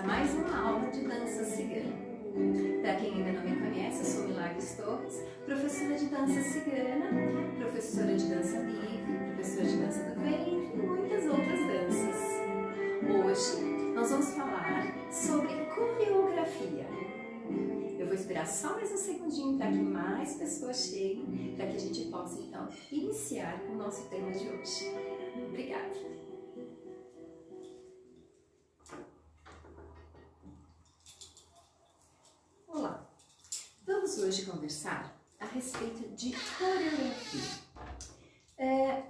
a mais uma aula de dança cigana. Para quem ainda não me conhece, eu sou Milagres Torres, professora de dança cigana, professora de dança livre, professora de dança do ventre e muitas outras danças. Hoje nós vamos falar sobre coreografia. Eu vou esperar só mais um segundinho para que mais pessoas cheguem, para que a gente possa então iniciar o nosso tema de hoje. Obrigada! Olá! Vamos hoje conversar a respeito de coreografia.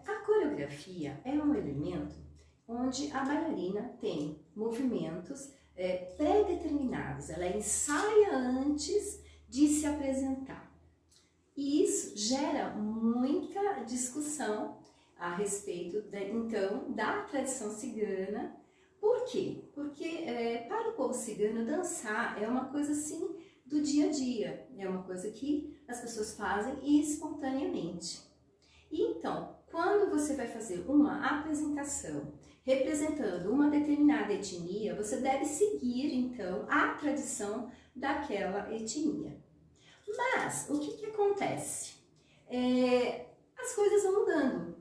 A coreografia é um elemento onde a bailarina tem movimentos pré-determinados, ela ensaia antes de se apresentar. E isso gera muita discussão a respeito, então, da tradição cigana. Por quê? Porque para o povo cigano dançar é uma coisa assim do dia a dia, é uma coisa que as pessoas fazem espontaneamente. E então, quando você vai fazer uma apresentação representando uma determinada etnia, você deve seguir então a tradição daquela etnia. Mas o que acontece? As coisas vão mudando.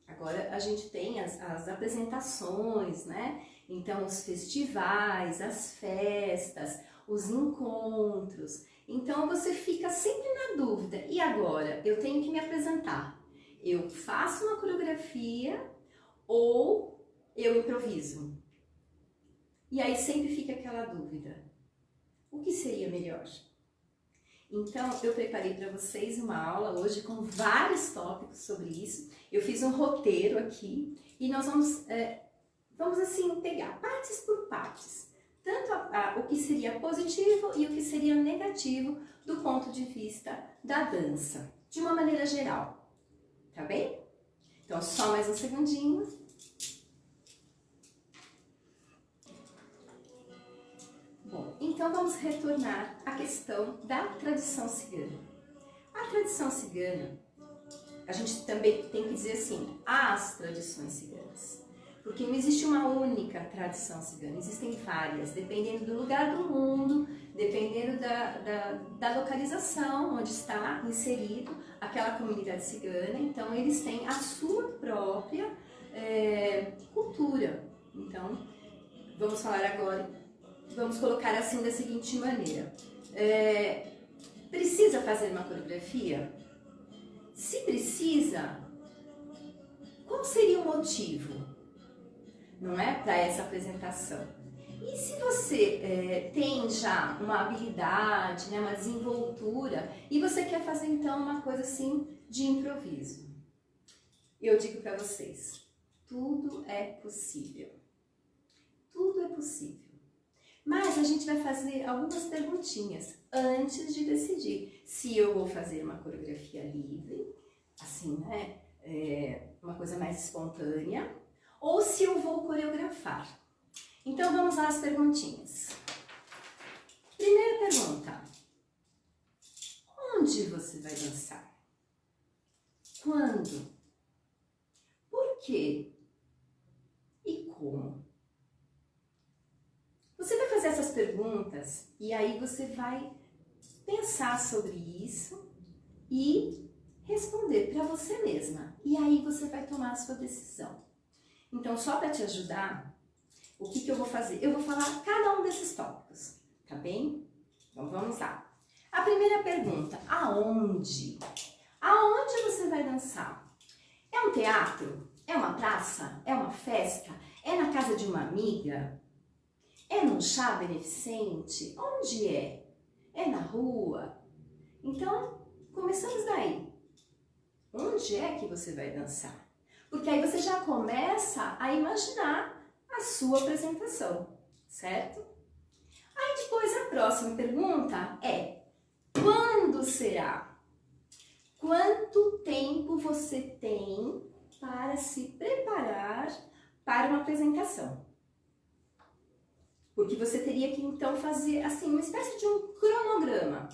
Agora a gente tem as apresentações, né? Então os festivais, as festas, os encontros. Então você fica sempre na dúvida. E agora? Eu tenho que me apresentar. Eu faço uma coreografia ou eu improviso? E aí sempre fica aquela dúvida. O que seria melhor? Então, eu preparei para vocês uma aula hoje com vários tópicos sobre isso. Eu fiz um roteiro aqui e nós vamos assim pegar partes por partes. Tanto o que seria positivo e o que seria negativo do ponto de vista da dança, de uma maneira geral. Tá bem? Então, só mais um segundinho. Bom, então vamos retornar à questão da tradição cigana. A tradição cigana, a gente também tem que dizer assim, as tradições ciganas. Porque não existe uma única tradição cigana, existem várias, dependendo do lugar do mundo, dependendo da localização onde está inserido aquela comunidade cigana. Então, eles têm a sua própria cultura. Então, vamos falar agora, vamos colocar assim da seguinte maneira. Precisa fazer uma coreografia? Se precisa, qual seria o motivo? Não é? Para essa apresentação. E se você tem já uma habilidade, né, uma desenvoltura, e você quer fazer então uma coisa assim de improviso? Eu digo para vocês, tudo é possível. Tudo é possível. Mas a gente vai fazer algumas perguntinhas antes de decidir se eu vou fazer uma coreografia livre, assim, né, uma coisa mais espontânea, ou se eu vou coreografar. Então vamos lá às perguntinhas. Primeira pergunta. Onde você vai dançar? Quando? Por quê? E como? Você vai fazer essas perguntas e aí você vai pensar sobre isso e responder para você mesma. E aí você vai tomar a sua decisão. Então, só para te ajudar, o que eu vou fazer? Eu vou falar cada um desses tópicos, tá bem? Então, vamos lá. A primeira pergunta, aonde? Aonde você vai dançar? É um teatro? É uma praça? É uma festa? É na casa de uma amiga? É num chá beneficente? Onde é? É na rua? Então, começamos daí. Onde é que você vai dançar? Porque aí você já começa a imaginar a sua apresentação, certo? Aí depois a próxima pergunta é, quando será? Quanto tempo você tem para se preparar para uma apresentação? Porque você teria que então fazer assim uma espécie de um cronograma.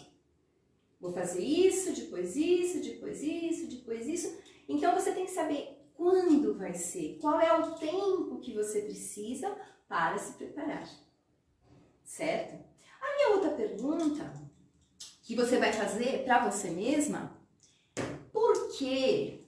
Vou fazer isso, depois isso, depois isso, depois isso. Então você tem que saber quando vai ser, qual é o tempo que você precisa para se preparar. certo? Aí a outra pergunta que você vai fazer para você mesma, por quê?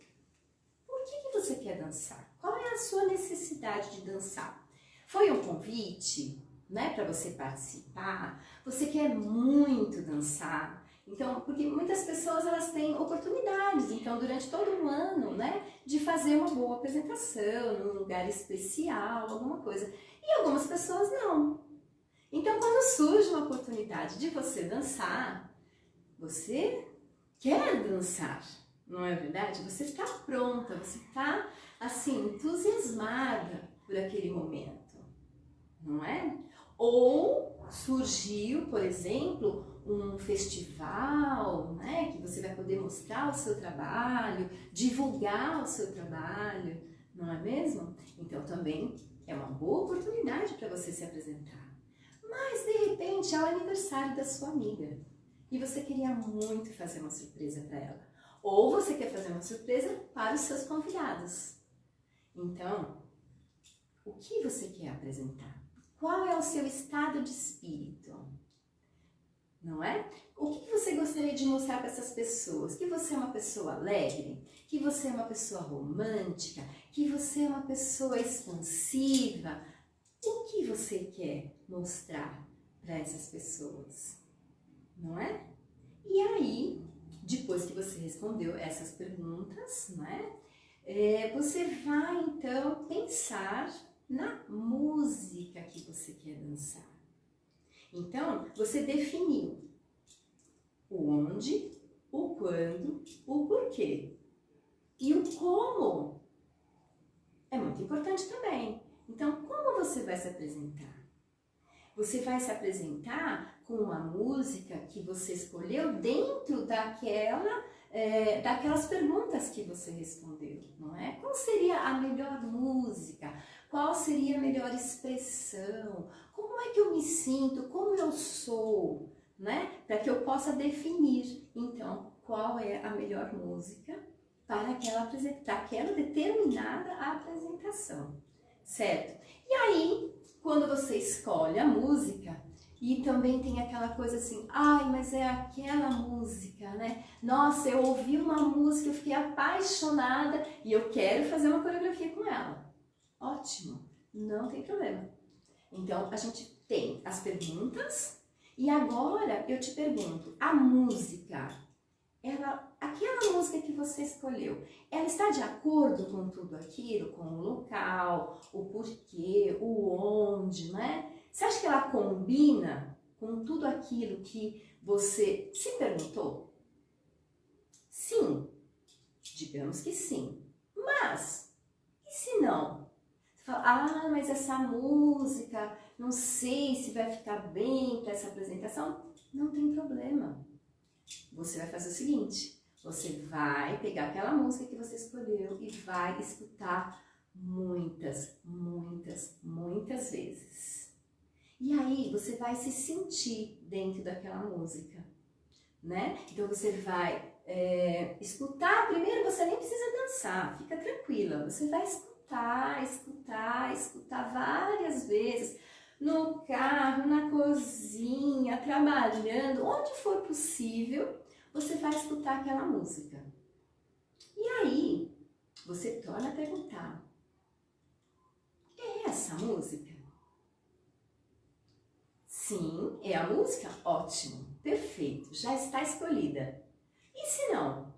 Por que você quer dançar? Qual é a sua necessidade de dançar? Foi um convite, né, para você participar? Você quer muito dançar? Então, porque muitas pessoas elas têm oportunidades, então durante todo um ano, né, de fazer uma boa apresentação, num lugar especial, alguma coisa. E algumas pessoas não. Então, quando surge uma oportunidade de você dançar, você quer dançar, não é verdade? Você está pronta, você está, assim, entusiasmada por aquele momento, não é? Ou surgiu, por exemplo, um festival, né, que você vai poder mostrar o seu trabalho, divulgar o seu trabalho, não é mesmo? Então também é uma boa oportunidade para você se apresentar. Mas de repente é o aniversário da sua amiga e você queria muito fazer uma surpresa para ela. Ou você quer fazer uma surpresa para os seus convidados. Então, o que você quer apresentar? Qual é o seu estado de espírito? Não é? O que você gostaria de mostrar para essas pessoas? Que você é uma pessoa alegre? Que você é uma pessoa romântica? Que você é uma pessoa expansiva? O que você quer mostrar para essas pessoas? Não é? E aí, depois que você respondeu essas perguntas, não é? Você vai então pensar na música que você quer dançar. Então, você definiu o onde, o quando, o porquê. E o como é muito importante também. Então, como você vai se apresentar? Você vai se apresentar com uma música que você escolheu dentro daquelas perguntas que você respondeu, não é? Qual seria a melhor música? Qual seria a melhor expressão? Como é que eu me sinto? Como eu sou? Né? Para que eu possa definir, então, qual é a melhor música para aquela determinada apresentação, certo? E aí, quando você escolhe a música, e também tem aquela coisa assim, ai, mas é aquela música, né? Nossa, eu ouvi uma música, eu fiquei apaixonada e eu quero fazer uma coreografia com ela. Ótimo, não tem problema. Então, a gente tem as perguntas e agora eu te pergunto, a música, aquela música que você escolheu, ela está de acordo com tudo aquilo, com o local, o porquê, o onde, né? Você acha que ela combina com tudo aquilo que você se perguntou? Sim, digamos que sim. Mas, e se não? Você fala, ah, mas essa música, não sei se vai ficar bem para essa apresentação. Não tem problema. Você vai fazer o seguinte, você vai pegar aquela música que você escolheu e vai escutar muitas, muitas, muitas vezes. E aí você vai se sentir dentro daquela música, né? Então você vai escutar, primeiro você nem precisa dançar, fica tranquila, você vai escutar, escutar, escutar várias vezes, no carro, na cozinha, trabalhando, onde for possível, você vai escutar aquela música. E aí, você torna a perguntar, é essa música? Sim, é a música? Ótimo, perfeito, já está escolhida. E se não?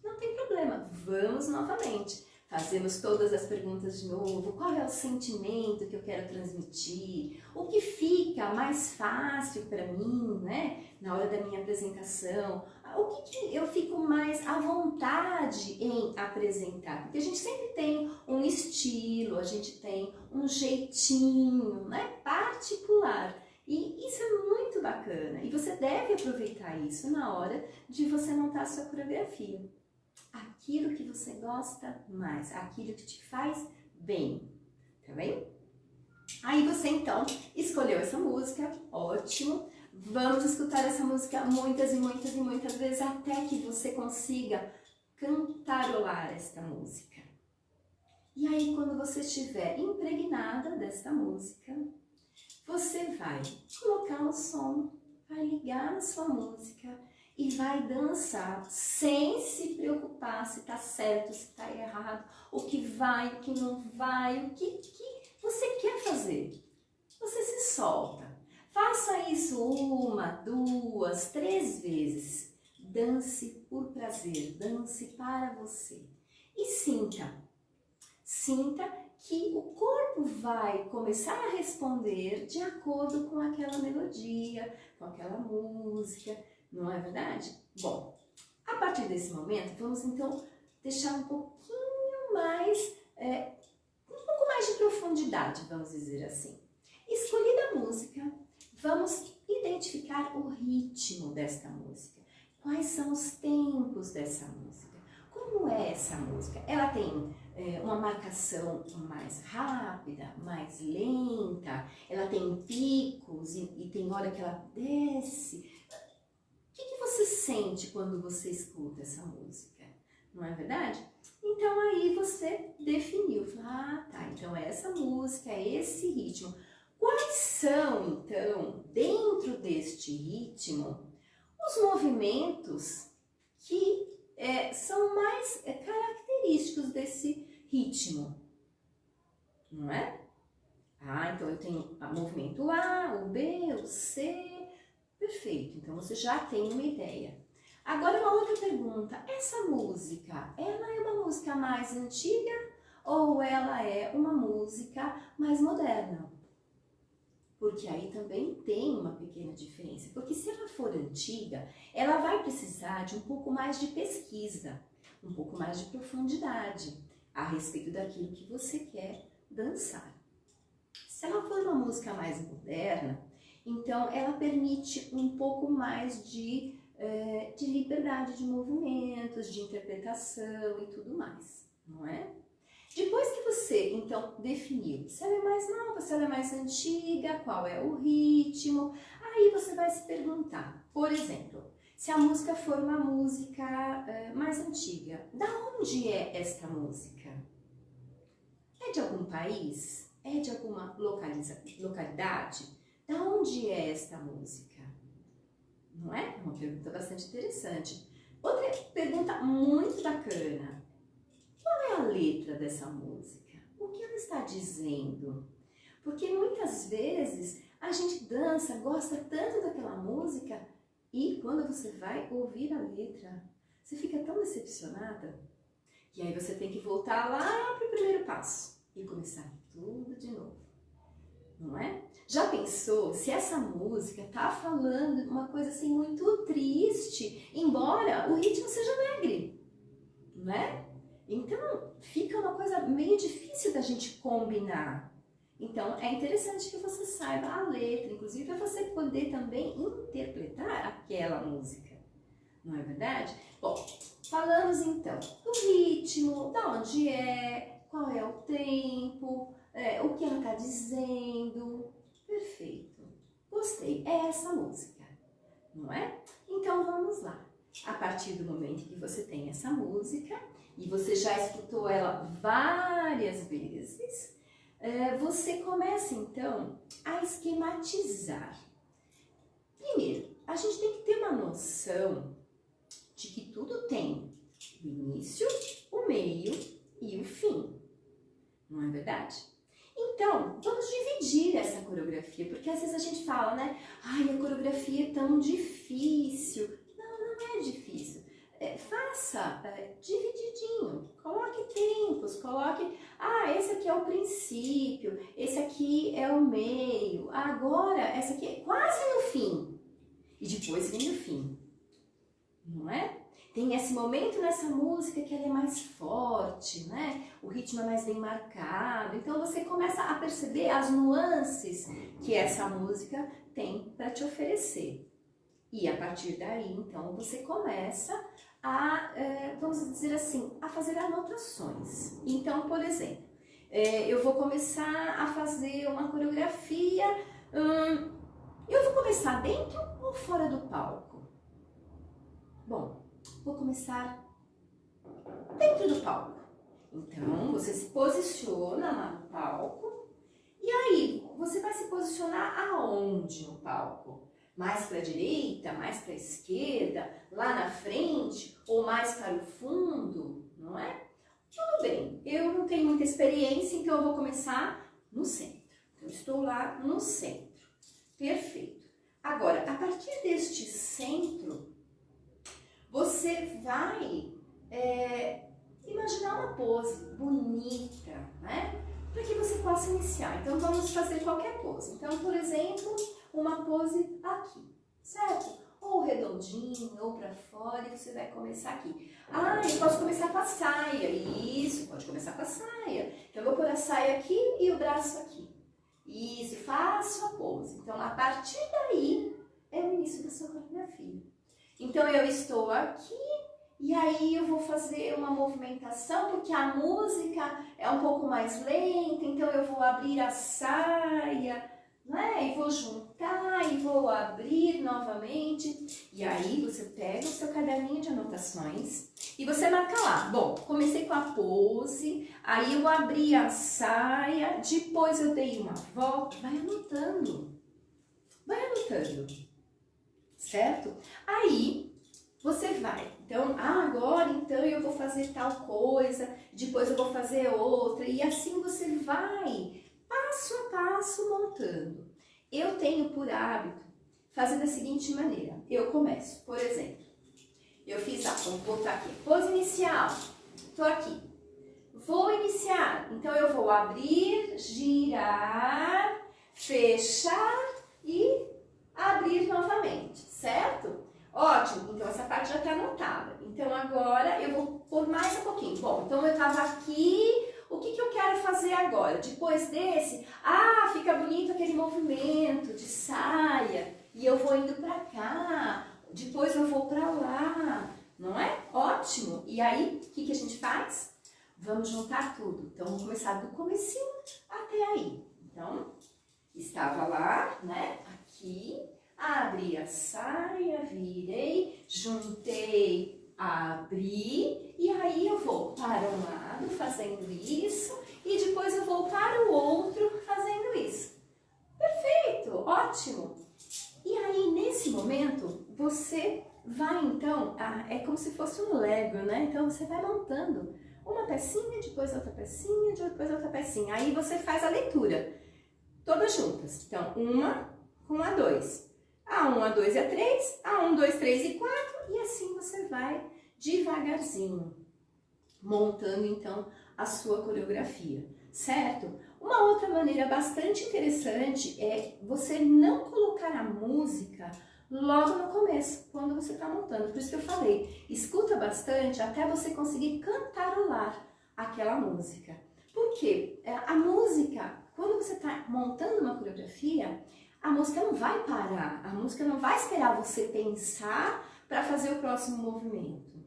Não tem problema, vamos novamente. Fazemos todas as perguntas de novo. Qual é o sentimento que eu quero transmitir? O que fica mais fácil para mim, né? Na hora da minha apresentação? O que eu fico mais à vontade em apresentar? Porque a gente sempre tem um estilo, a gente tem um jeitinho, né? Particular. E isso é muito bacana. E você deve aproveitar isso na hora de você montar a sua coreografia. Aquilo que você gosta mais, aquilo que te faz bem, tá bem? Aí você então escolheu essa música, ótimo. Vamos escutar essa música muitas e muitas e muitas vezes até que você consiga cantarolar esta música. E aí quando você estiver impregnada desta música, você vai colocar o som, vai ligar na sua música e vai dançar sem se preocupar se tá certo, se tá errado, o que vai, o que não vai, o que você quer fazer. Você se solta. Faça isso 1, 2, 3 vezes. Dance por prazer, dance para você. E sinta. Sinta que o corpo vai começar a responder de acordo com aquela melodia, com aquela música, não é verdade? Bom, a partir desse momento, vamos então deixar um pouquinho mais, um pouco mais de profundidade, vamos dizer assim. Escolhida a música, vamos identificar o ritmo desta música. Quais são os tempos dessa música? Como é essa música? Ela tem uma marcação mais rápida, mais lenta, ela tem picos e tem hora que ela desce. O que você sente quando você escuta essa música? Não é verdade? Então aí você definiu, ah tá, então essa música, esse ritmo. Quais são então, dentro deste ritmo, os movimentos que são mais característicos desse ritmo, não é? Ah, então eu tenho o movimento A, o B, o C, perfeito, então você já tem uma ideia. Agora uma outra pergunta, essa música, ela é uma música mais antiga ou ela é uma música mais moderna? Porque aí também tem uma pequena diferença, porque se ela for antiga, ela vai precisar de um pouco mais de pesquisa, um pouco mais de profundidade a respeito daquilo que você quer dançar. Se ela for uma música mais moderna, então ela permite um pouco mais de liberdade de movimentos, de interpretação e tudo mais, não é? Depois que você, então, definiu se ela é mais nova, se ela é mais antiga, qual é o ritmo, aí você vai se perguntar, por exemplo, se a música for uma música mais antiga, da onde é esta música? É de algum país? É de alguma localidade? Da onde é esta música? Não é? É uma pergunta bastante interessante. Outra pergunta muito bacana. Qual é a letra dessa música? O que ela está dizendo? Porque muitas vezes a gente dança, gosta tanto daquela música e quando você vai ouvir a letra, você fica tão decepcionada que aí você tem que voltar lá para o primeiro passo e começar tudo de novo, não é? Já pensou se essa música tá falando uma coisa assim muito triste, embora o ritmo seja alegre, não é? Então, fica uma coisa meio difícil da gente combinar. Então, é interessante que você saiba a letra, inclusive para você poder também interpretar aquela música. Não é verdade? Bom, falamos então do ritmo, da onde é, qual é o tempo, o que ela está dizendo. Perfeito. Gostei. É essa música, não é? Então, vamos lá. A partir do momento que você tem essa música, e você já escutou ela várias vezes, você começa então a esquematizar. Primeiro, a gente tem que ter uma noção de que tudo tem o início, o meio e o fim, não é verdade? Então, vamos dividir essa coreografia, porque às vezes a gente fala, né? Ai, a coreografia é tão difícil. Não é difícil. Faça divididinho, coloque tempos, coloque, esse aqui é o princípio, esse aqui é o meio, agora essa aqui é quase no fim, e depois vem o fim, não é? Tem esse momento nessa música que ela é mais forte, né? O ritmo é mais bem marcado, então você começa a perceber as nuances que essa música tem para te oferecer. E a partir daí, então, você começa a, vamos dizer assim, a fazer anotações. Então, por exemplo, eu vou começar a fazer uma coreografia, eu vou começar dentro ou fora do palco? Bom, vou começar dentro do palco. Então, você se posiciona lá no palco E aí, você vai se posicionar aonde no palco? Mais para a direita, mais para a esquerda, lá na frente ou mais para o fundo, não é? Tudo bem, eu não tenho muita experiência, então eu vou começar no centro. Então, estou lá no centro. Perfeito. Agora, a partir deste centro, você vai imaginar uma pose bonita, né? Para que você possa iniciar. Então, vamos fazer qualquer pose. Então, por exemplo, uma pose aqui, certo? Ou redondinho, ou para fora, e você vai começar aqui. Ah, eu posso começar com a saia. Isso, pode começar com a saia. Então, eu vou pôr a saia aqui e o braço aqui. Isso, faço a pose. Então, a partir daí, é o início da sua coreografia. Então, eu estou aqui. E aí eu vou fazer uma movimentação, porque a música é um pouco mais lenta, então eu vou abrir a saia, né? E vou juntar e vou abrir novamente. E aí você pega o seu caderninho de anotações e você marca lá. Bom, comecei com a pose, aí eu abri a saia, depois eu dei uma volta. Vai anotando, certo? Aí você vai, então, agora então eu vou fazer tal coisa, depois eu vou fazer outra, e assim você vai, passo a passo, montando. Eu tenho por hábito fazer da seguinte maneira, eu começo, por exemplo, eu fiz vamos botar aqui, pose inicial, tô aqui, vou iniciar, então eu vou abrir, girar, fechar e abrir novamente, certo? Ótimo, então essa parte já está anotada. Então agora eu vou pôr mais um pouquinho. Bom, então eu estava aqui, o que eu quero fazer agora? Depois desse, fica bonito aquele movimento de saia e eu vou indo para cá, depois eu vou para lá, não é? Ótimo! E aí, o que a gente faz? Vamos juntar tudo. Então vamos começar do comecinho até aí. Então, estava lá, né? Aqui. Abri a saia, virei, juntei, abri e aí eu vou para um lado fazendo isso e depois eu vou para o outro fazendo isso. Perfeito, ótimo! E aí nesse momento você vai então, é como se fosse um Lego, né? Então você vai montando uma pecinha, depois outra pecinha, depois outra pecinha. Aí você faz a leitura, todas juntas. Então uma com a 2. A1, A2 e A3, A1, 2, 3 e 4, e assim você vai devagarzinho, montando então a sua coreografia, certo? Uma outra maneira bastante interessante é você não colocar a música logo no começo, quando você está montando. Por isso que eu falei, escuta bastante até você conseguir cantarolar aquela música. Por quê? A música, quando você está montando uma coreografia, a música não vai parar, a música não vai esperar você pensar para fazer o próximo movimento.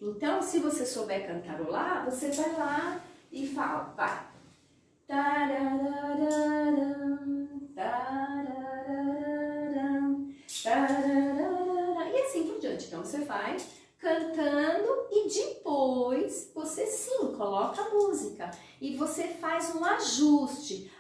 Então, se você souber cantarolar, você vai lá e fala, vai. E assim por diante. Então, você vai cantando e depois você sim coloca a música e você faz um ajuste.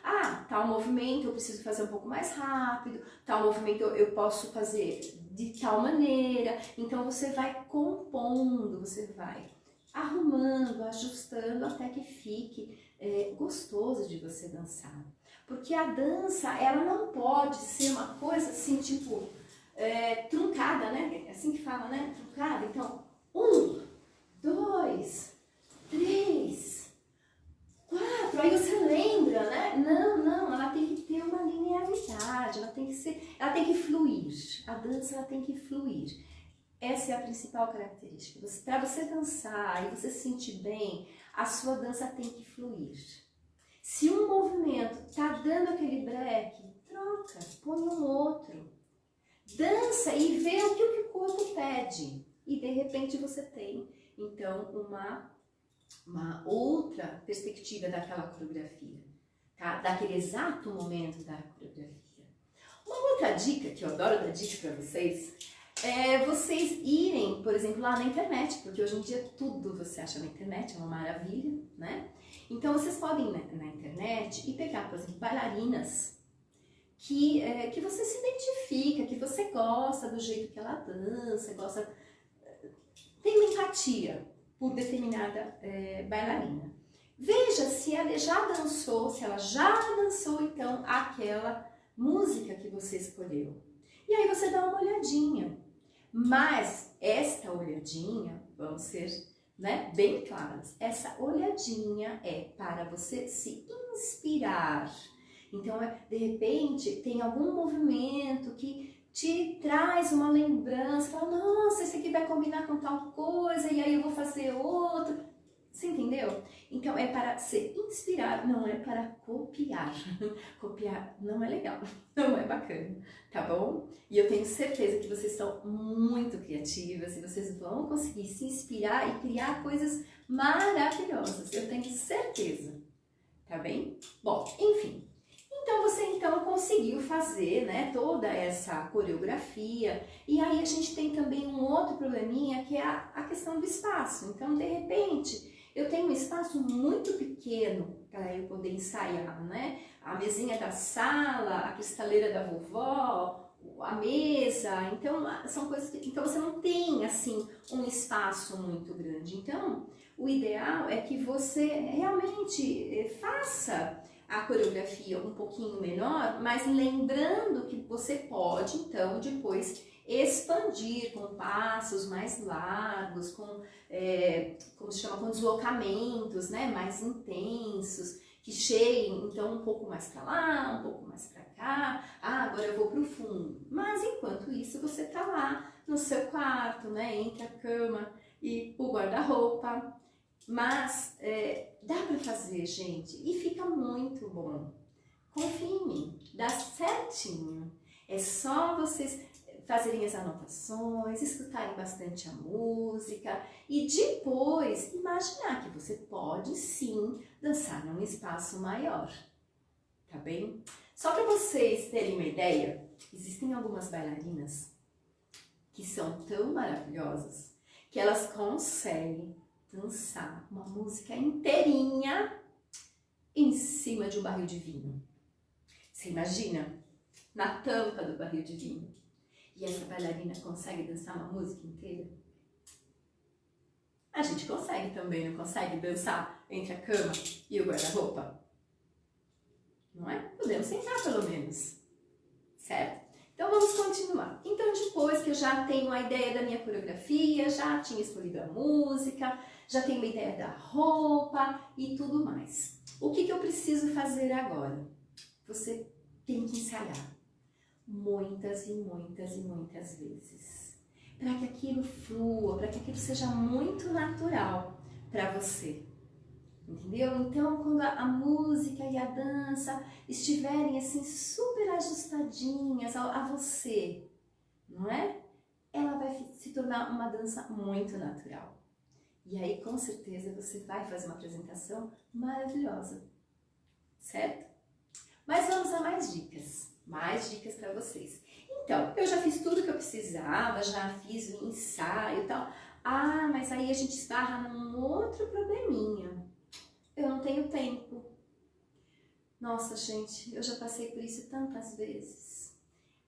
Tal movimento eu preciso fazer um pouco mais rápido, tal movimento eu posso fazer de tal maneira. Então você vai compondo, você vai arrumando, ajustando até que fique gostoso de você dançar. Porque a dança, ela não pode ser uma coisa assim, tipo, truncada, né? É assim que fala, né? Truncada. Então, 1, 2, 3, 4. Aí você lembra, né? Não, ela tem que ter uma linearidade, ela tem que fluir. A dança, ela tem que fluir. Essa é a principal característica. Para você dançar e você se sentir bem, a sua dança tem que fluir. Se um movimento está dando aquele break, troca, põe um outro. Dança e vê o que o corpo pede. E de repente você tem, então, uma outra perspectiva daquela coreografia, tá? Daquele exato momento da coreografia. Uma outra dica, que eu adoro dar dica para vocês, é vocês irem, por exemplo, lá na internet, porque hoje em dia tudo você acha na internet, é uma maravilha, né? Então vocês podem ir na internet e pegar, por exemplo, bailarinas que você se identifica, que você gosta do jeito que ela dança, tem uma empatia por determinada bailarina. Veja se ela já dançou, então aquela música que você escolheu. E aí você dá uma olhadinha. Mas esta olhadinha, vamos ser bem claros, essa olhadinha é para você se inspirar. Então, de repente, tem algum movimento que te traz uma lembrança, fala, nossa, esse aqui vai combinar com tal coisa, e aí eu vou fazer outro. Você entendeu? Então, é para se inspirar, não é para copiar. Copiar não é legal, não é bacana, tá bom? E eu tenho certeza que vocês estão muito criativas e vocês vão conseguir se inspirar e criar coisas maravilhosas. Eu tenho certeza, tá bem? Bom, enfim. Então, você conseguiu fazer toda essa coreografia, e aí a gente tem também um outro probleminha que é a questão do espaço. Então, de repente, eu tenho um espaço muito pequeno para eu poder ensaiar, A mesinha da sala, a cristaleira da vovó, a mesa, então são coisas que... Então, você não tem, assim, um espaço muito grande. Então, o ideal é que você realmente faça a coreografia um pouquinho menor, mas lembrando que você pode, então, depois expandir com passos mais largos, com deslocamentos, mais intensos, que cheguem, então, um pouco mais para lá, um pouco mais para cá. Agora eu vou para o fundo. Mas, enquanto isso, você está lá no seu quarto, entre a cama e o guarda-roupa. Mas dá para fazer, gente, e fica muito bom. Confie em mim, dá certinho. É só vocês fazerem as anotações, escutarem bastante a música e depois imaginar que você pode sim dançar num espaço maior, tá bem? Só para vocês terem uma ideia, existem algumas bailarinas que são tão maravilhosas que elas conseguem dançar uma música inteirinha em cima de um barril de vinho. Você imagina? Na tampa do barril de vinho. E essa bailarina consegue dançar uma música inteira? A gente consegue também, não consegue dançar entre a cama e o guarda-roupa? Não é? Podemos tentar pelo menos, certo? Então vamos continuar. Então depois que eu já tenho a ideia da minha coreografia, já tinha escolhido a música, já tenho uma ideia da roupa e tudo mais. O que eu preciso fazer agora? Você tem que ensaiar muitas e muitas e muitas vezes, para que aquilo flua, para que aquilo seja muito natural para você, entendeu? Então, quando a música e a dança estiverem assim super ajustadinhas a você, não é? Ela vai se tornar uma dança muito natural. E aí, com certeza, você vai fazer uma apresentação maravilhosa, certo? Mas vamos a mais dicas para vocês. Então, eu já fiz tudo que eu precisava, já fiz o ensaio e tal. Mas aí a gente esbarra num outro probleminha. Eu não tenho tempo. Nossa, gente, eu já passei por isso tantas vezes.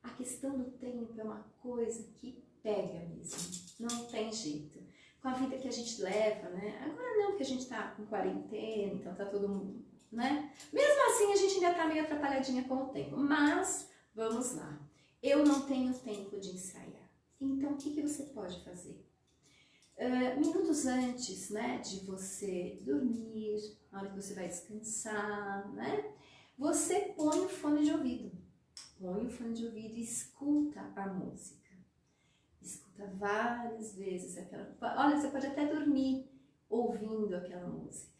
A questão do tempo é uma coisa que pega mesmo, não tem jeito. Com a vida que a gente leva, Agora não, porque a gente tá com quarentena, então tá todo mundo, Mesmo assim, a gente ainda tá meio atrapalhadinha com o tempo. Mas, vamos lá. Eu não tenho tempo de ensaiar. Então, o que você pode fazer? Minutos antes, de você dormir, na hora que você vai descansar, Você põe o fone de ouvido. Põe o fone de ouvido e escuta a música. Escuta várias vezes aquela... Olha, você pode até dormir ouvindo aquela música.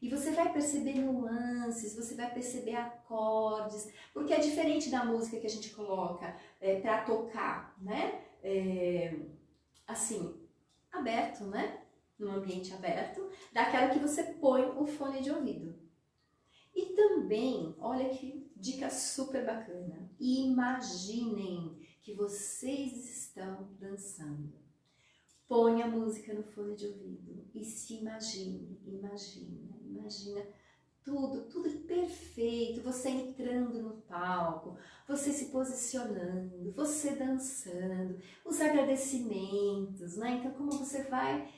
E você vai perceber nuances, você vai perceber acordes, porque é diferente da música que a gente coloca para tocar, assim, aberto, num ambiente aberto, daquela que você põe o fone de ouvido. E também, olha que dica super bacana, imaginem que vocês estão dançando. Põe a música no fone de ouvido e se imagine, Imagina tudo perfeito, você entrando no palco, você se posicionando, você dançando, os agradecimentos, né? Então, como você vai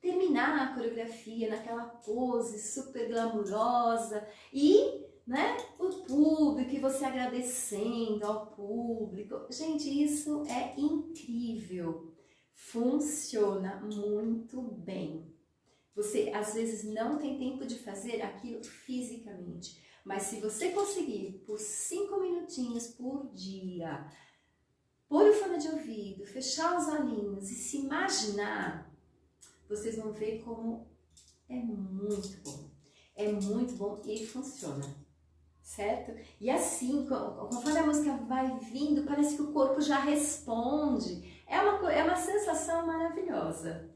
terminar a coreografia naquela pose super glamurosa e, né, o público, e você agradecendo ao público. Gente, isso é incrível, funciona muito bem. Você, às vezes, não tem tempo de fazer aquilo fisicamente, mas se você conseguir, por 5 minutinhos por dia, pôr o fone de ouvido, fechar os olhinhos e se imaginar, vocês vão ver como é muito bom. É muito bom e funciona, certo? E assim, conforme a música vai vindo, parece que o corpo já responde. É uma sensação maravilhosa.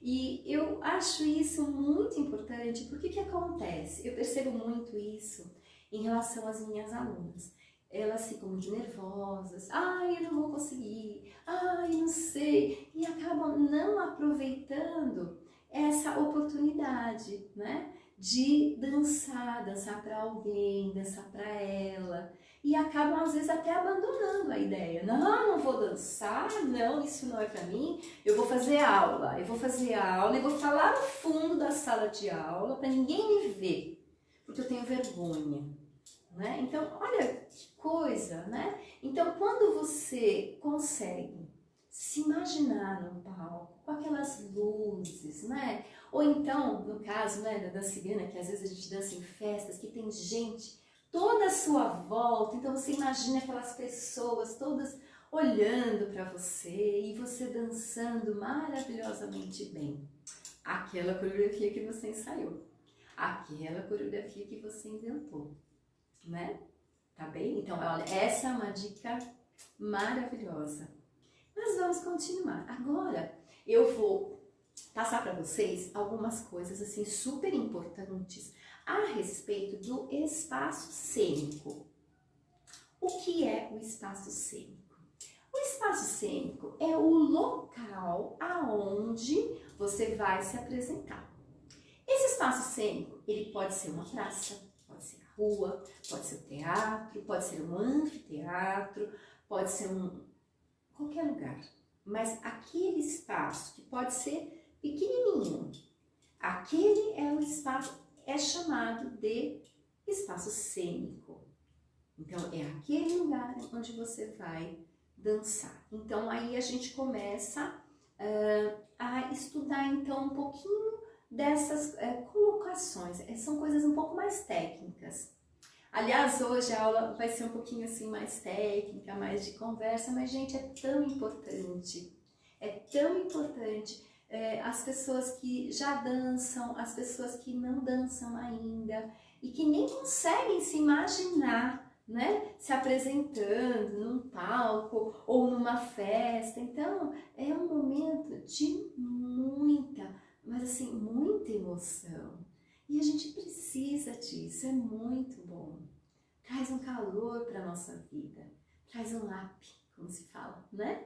E eu acho isso muito importante, porque o que acontece? Eu percebo muito isso em relação às minhas alunas. Elas ficam muito nervosas, ai, eu não vou conseguir, ai, não sei, e acabam não aproveitando essa oportunidade, né? De dançar para alguém, dançar para ela, e acabam às vezes até abandonando a ideia. Não vou dançar, não, isso não é para mim, eu vou fazer aula e vou ficar lá no fundo da sala de aula para ninguém me ver, porque eu tenho vergonha, né? Então, olha que coisa, né? Então, quando você consegue se imaginar no palco, com aquelas luzes, né? Ou então, no caso, né, da dança cigana, que às vezes a gente dança em festas, que tem gente toda à sua volta, então você imagina aquelas pessoas todas olhando para você e você dançando maravilhosamente bem. Aquela coreografia que você ensaiou, aquela coreografia que você inventou, né? Tá bem? Então, olha, essa é uma dica maravilhosa. Mas vamos continuar. Agora eu vou passar para vocês algumas coisas assim super importantes a respeito do espaço cênico. O que é o espaço cênico? O espaço cênico é o local aonde você vai se apresentar. Esse espaço cênico, ele pode ser uma praça, pode ser a rua, pode ser o teatro, pode ser um anfiteatro, pode ser qualquer lugar. Mas aquele espaço que pode ser pequenininho, aquele é o espaço, é chamado de espaço cênico. Então, é aquele lugar onde você vai dançar. Então, aí a gente começa a estudar, então, um pouquinho dessas colocações. São coisas um pouco mais técnicas. Aliás, hoje a aula vai ser um pouquinho assim mais técnica, mais de conversa, mas, gente, é tão importante. É tão importante. As pessoas que já dançam, as pessoas que não dançam ainda e que nem conseguem se imaginar, né, se apresentando num palco ou numa festa. Então, é um momento de muita, mas assim, muita emoção. E a gente precisa disso, é muito bom. Traz um calor para a nossa vida, traz um up, como se fala, né?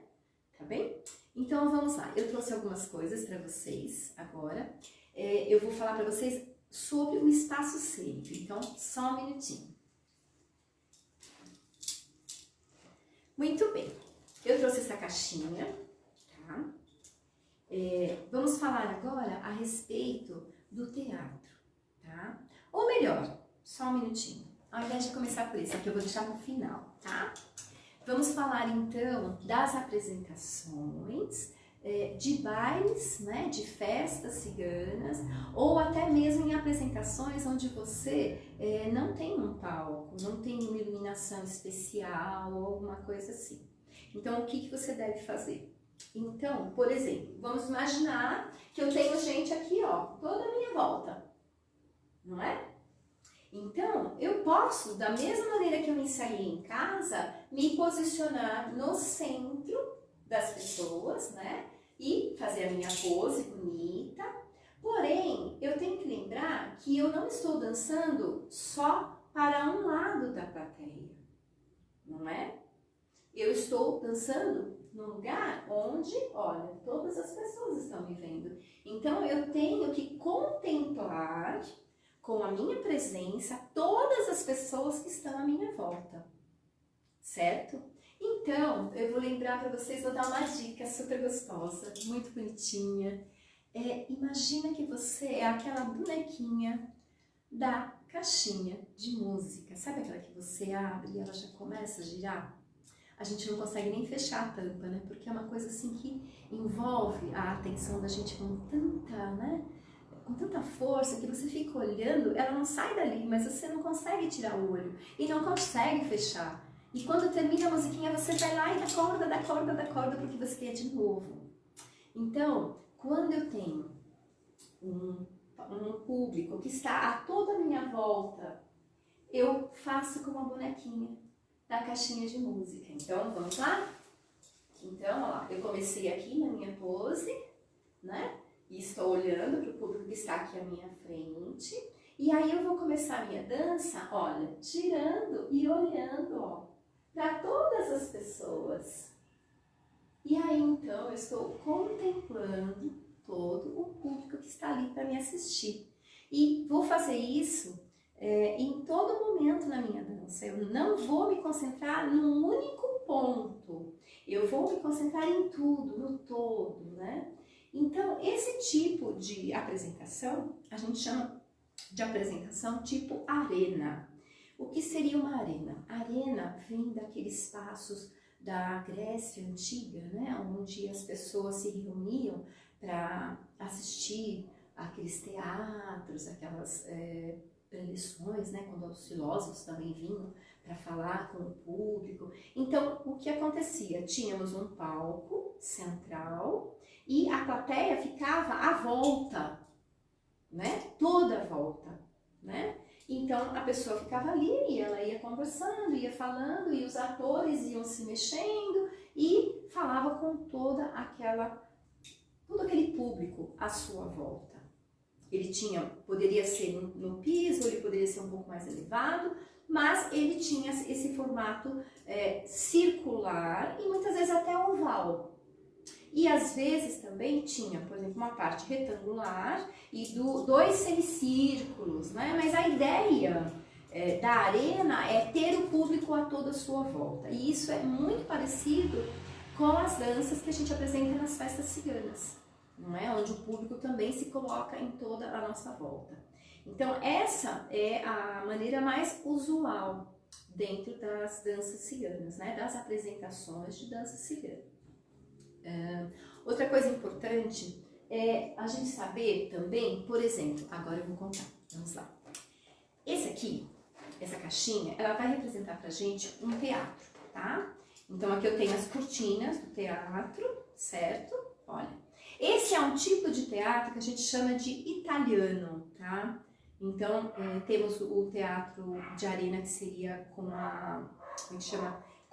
Tá bem? Então vamos lá, eu trouxe algumas coisas para vocês agora. Eu vou falar para vocês sobre o espaço cênico, então só um minutinho. Muito bem, eu trouxe essa caixinha, tá? Vamos falar agora a respeito do teatro, tá? Ou melhor, só um minutinho, ao invés de começar por isso, aqui eu vou deixar no final, tá? Vamos falar então das apresentações de bailes, né, de festas ciganas, ou até mesmo em apresentações onde você não tem um palco, não tem uma iluminação especial ou alguma coisa assim. Então, o que você deve fazer? Então, por exemplo, vamos imaginar que eu tenho gente aqui, ó, toda a minha volta, não é? Então, eu posso, da mesma maneira que eu ensaiei em casa, me posicionar no centro das pessoas, né? E fazer a minha pose bonita. Porém, eu tenho que lembrar que eu não estou dançando só para um lado da plateia, não é? Eu estou dançando num lugar onde, olha, todas as pessoas estão me vendo. Então, eu tenho que contemplar com a minha presença todas as pessoas que estão à minha volta, certo? Então, eu vou lembrar para vocês, vou dar uma dica super gostosa, muito bonitinha. Imagina que você é aquela bonequinha da caixinha de música. Sabe aquela que você abre e ela já começa a girar? A gente não consegue nem fechar a tampa, né? Porque é uma coisa assim que envolve a atenção da gente com tanta, né? Com tanta força que você fica olhando, ela não sai dali, mas você não consegue tirar o olho e não consegue fechar. E quando termina a musiquinha, você vai lá e dá corda, porque você quer de novo. Então, quando eu tenho um público que está a toda a minha volta, eu faço como a bonequinha da caixinha de música. Então, vamos lá? Então, ó lá, eu comecei aqui na minha pose, né? E estou olhando para o público que está aqui à minha frente. E aí eu vou começar a minha dança, olha, girando e olhando, ó, para todas as pessoas. E aí, então, eu estou contemplando todo o público que está ali para me assistir. E vou fazer isso em todo momento na minha dança. Eu não vou me concentrar num único ponto. Eu vou me concentrar em tudo, no todo, né? Então, esse tipo de apresentação, a gente chama de apresentação tipo arena. O que seria uma arena? A arena vem daqueles espaços da Grécia Antiga, né? Onde as pessoas se reuniam para assistir aqueles teatros, aquelas preleções, né? Quando os filósofos também vinham para falar com o público. Então, o que acontecia? Tínhamos um palco central e a plateia ficava à volta, né? Toda a volta, né? Então, a pessoa ficava ali e ela ia conversando, ia falando, e os atores iam se mexendo e falava com todo aquele público à sua volta. Ele poderia ser no piso, ele poderia ser um pouco mais elevado, mas ele tinha esse formato circular e muitas vezes até oval. E às vezes também tinha, por exemplo, uma parte retangular e dois semicírculos, né? Mas a ideia da arena é ter o público a toda a sua volta. E isso é muito parecido com as danças que a gente apresenta nas festas ciganas, não é? Onde o público também se coloca em toda a nossa volta. Então, essa é a maneira mais usual dentro das danças ciganas, né? Das apresentações de dança cigana. Outra coisa importante é a gente saber também, por exemplo, agora eu vou contar, vamos lá. Esse aqui, essa caixinha, ela vai representar pra gente um teatro, tá? Então aqui eu tenho as cortinas do teatro, certo? Olha, esse é um tipo de teatro que a gente chama de italiano, tá? Então temos o teatro de arena que seria com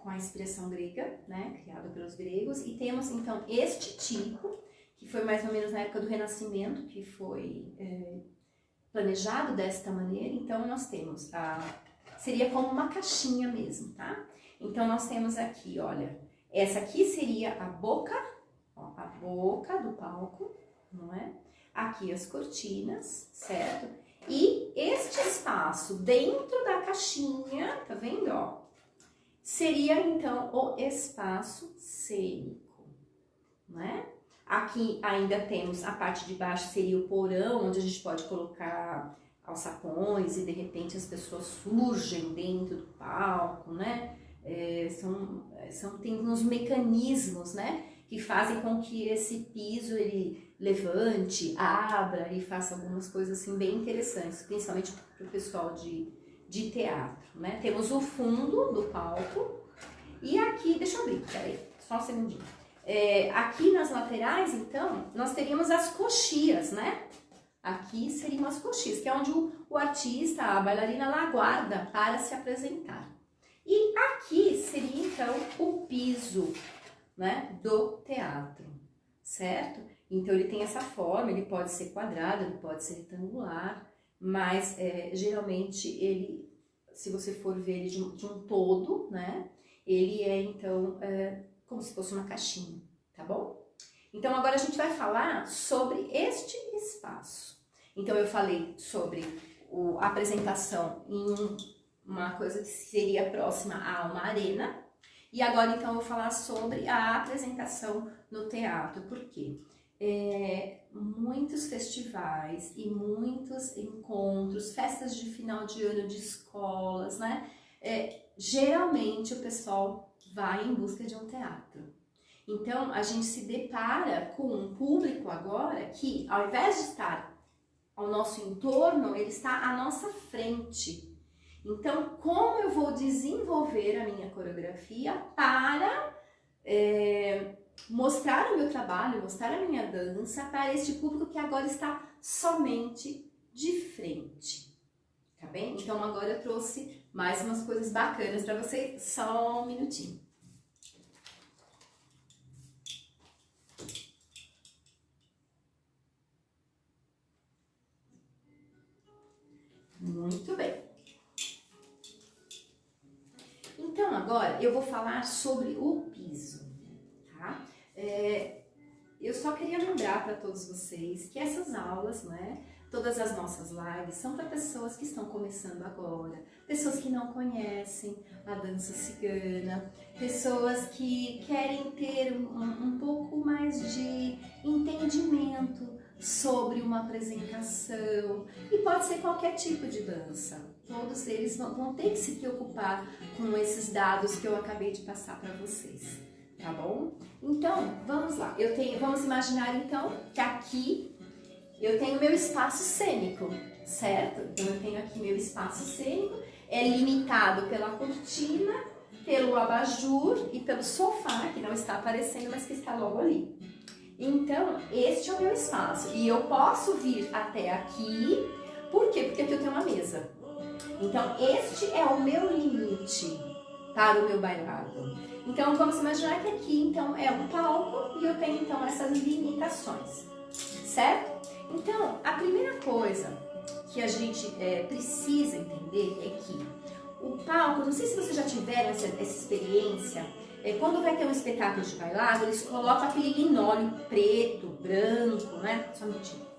com a inspiração grega, né, criado pelos gregos, e temos então este tipo, que foi mais ou menos na época do Renascimento, que foi planejado desta maneira. Então nós temos, seria como uma caixinha mesmo, tá? Então nós temos aqui, olha, essa aqui seria a boca, ó, a boca do palco, não é? Aqui as cortinas, certo? E este espaço dentro da caixinha, tá vendo, ó? Seria então o espaço cênico, né? Aqui ainda temos a parte de baixo, seria o porão, onde a gente pode colocar alçapões e de repente as pessoas surgem dentro do palco, né? Tem uns mecanismos, né? Que fazem com que esse piso ele levante, abra e faça algumas coisas assim bem interessantes, principalmente para o pessoal de teatro, né? Temos o fundo do palco e aqui, deixa eu abrir, peraí, só um segundinho. Aqui nas laterais, então, nós teríamos as coxias, né? Aqui seriam as coxias, que é onde o artista, a bailarina, ela aguarda para se apresentar. E aqui seria, então, o piso, né, do teatro, certo? Então, ele tem essa forma, ele pode ser quadrado, ele pode ser retangular, mas geralmente ele, se você for ver ele de um todo, né, Ele é, então, como se fosse uma caixinha, tá bom? Então, agora a gente vai falar sobre este espaço. Então, eu falei sobre a apresentação em uma coisa que seria próxima a uma arena. E agora, então, eu vou falar sobre a apresentação no teatro. Por quê? Muitos festivais e muitos encontros, festas de final de ano de escolas, né? Geralmente o pessoal vai em busca de um teatro. Então, a gente se depara com um público agora que, ao invés de estar ao nosso entorno, ele está à nossa frente. Então, como eu vou desenvolver a minha coreografia para mostrar o meu trabalho, mostrar a minha dança para este público que agora está somente de frente, tá bem? Então, agora eu trouxe mais umas coisas bacanas para você, só um minutinho. Muito bem. Então, agora eu vou falar sobre o piso, tá? Eu só queria lembrar para todos vocês que essas aulas, né, todas as nossas lives são para pessoas que estão começando agora, pessoas que não conhecem a dança cigana, pessoas que querem ter um pouco mais de entendimento sobre uma apresentação, e pode ser qualquer tipo de dança. Todos eles vão ter que se preocupar com esses dados que eu acabei de passar para vocês, tá bom? Então, vamos lá. Vamos imaginar então que aqui eu tenho meu espaço cênico, certo? Então eu tenho aqui meu espaço cênico, é limitado pela cortina, pelo abajur e pelo sofá, que não está aparecendo, mas que está logo ali. Então, este é o meu espaço e eu posso vir até aqui, por quê? Porque aqui eu tenho uma mesa. Então, este é o meu limite para o meu bailado. Então, vamos imaginar que aqui, então, é um palco e eu tenho, então, essas limitações, certo? Então, a primeira coisa que a gente precisa entender é que o palco, não sei se vocês já tiveram essa experiência, quando vai ter um espetáculo de bailado, eles colocam aquele linóleo preto, branco, né? Só um minutinho.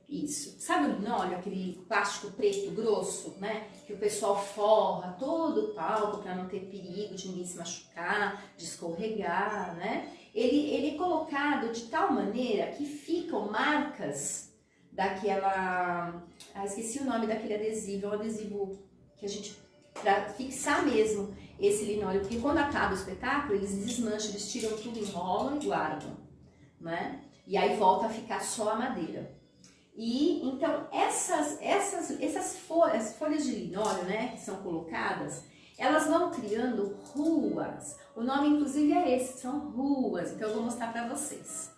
Isso. Sabe o linóleo, aquele plástico preto grosso, né? Que o pessoal forra todo o palco para não ter perigo de ninguém se machucar, de escorregar, né? Ele é colocado de tal maneira que ficam marcas daquela... esqueci o nome daquele adesivo, é um adesivo que a gente... para fixar mesmo esse linóleo, porque quando acaba o espetáculo, eles desmancham, eles tiram tudo, enrolam e guardam, né? E aí volta a ficar só a madeira. E então essas folhas de linóleo, né, que são colocadas, elas vão criando ruas. O nome inclusive é esse, são ruas. Então eu vou mostrar para vocês.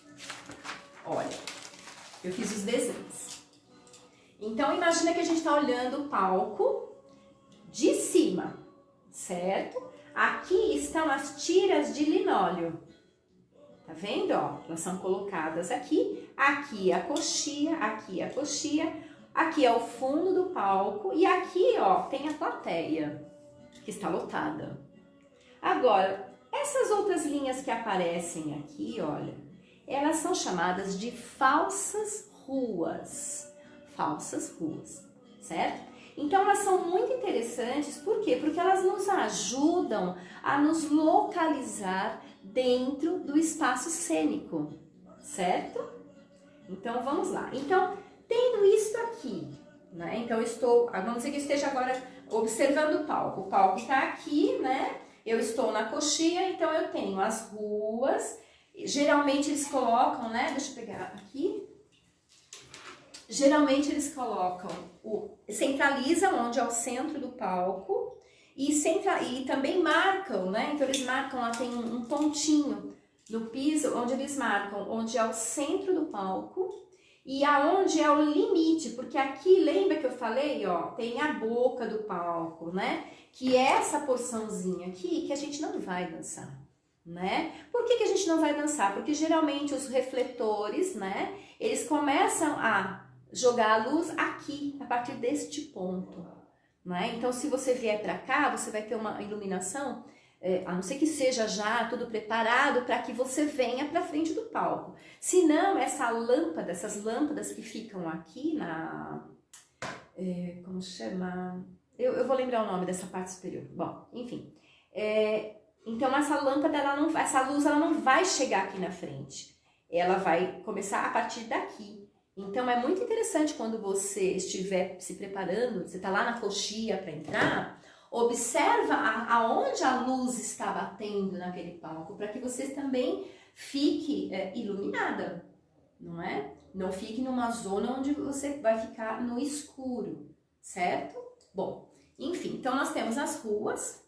Olha, eu fiz os desenhos. Então imagina que a gente está olhando o palco de cima, certo? Aqui estão as tiras de linóleo. Tá vendo, ó? Elas são colocadas aqui, aqui a coxia, aqui a coxia, aqui é o fundo do palco e aqui, ó, tem a plateia, que está lotada. Agora, essas outras linhas que aparecem aqui, olha, elas são chamadas de falsas ruas, certo? Então, elas são muito interessantes, por quê? Porque elas nos ajudam a nos localizar dentro do espaço cênico, certo? Então, vamos lá. Então, tendo isso aqui, né? Então, vamos dizer que eu esteja agora observando o palco. O palco está aqui, né? Eu estou na coxia, então eu tenho as ruas. Geralmente eles colocam, né? Deixa eu pegar aqui. Geralmente eles colocam, centralizam onde é o centro do palco e também marcam, né? Então eles marcam, lá tem um pontinho no piso onde eles marcam onde é o centro do palco e aonde é o limite, porque aqui, lembra que eu falei, ó, tem a boca do palco, né? Que é essa porçãozinha aqui que a gente não vai dançar, né? Por que a gente não vai dançar? Porque geralmente os refletores, né? Eles começam a jogar a luz aqui, a partir deste ponto, né? Então, se você vier para cá, você vai ter uma iluminação, a não ser que seja já tudo preparado para que você venha para frente do palco. Se não, essas lâmpadas que ficam aqui como chama? Eu vou lembrar o nome dessa parte superior. Bom, enfim. Então, essa lâmpada, essa luz, ela não vai chegar aqui na frente. Ela vai começar a partir daqui. Então, é muito interessante quando você estiver se preparando, você está lá na coxia para entrar, observa aonde a luz está batendo naquele palco, para que você também fique iluminada, não é? Não fique numa zona onde você vai ficar no escuro, certo? Bom, enfim, então nós temos as ruas,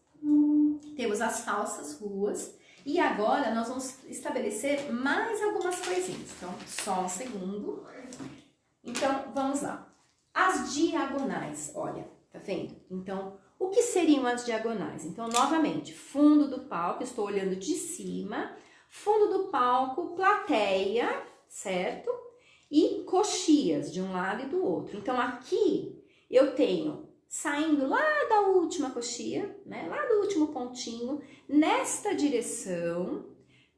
temos as falsas ruas, e agora nós vamos estabelecer mais algumas coisinhas. Então, só um segundo. Então, vamos lá. As diagonais, olha, tá vendo? Então, o que seriam as diagonais? Então, novamente, fundo do palco, estou olhando de cima, fundo do palco, plateia, certo? E coxias de um lado e do outro. Então, aqui eu tenho, saindo lá da última coxia, né? Lá do último pontinho, nesta direção,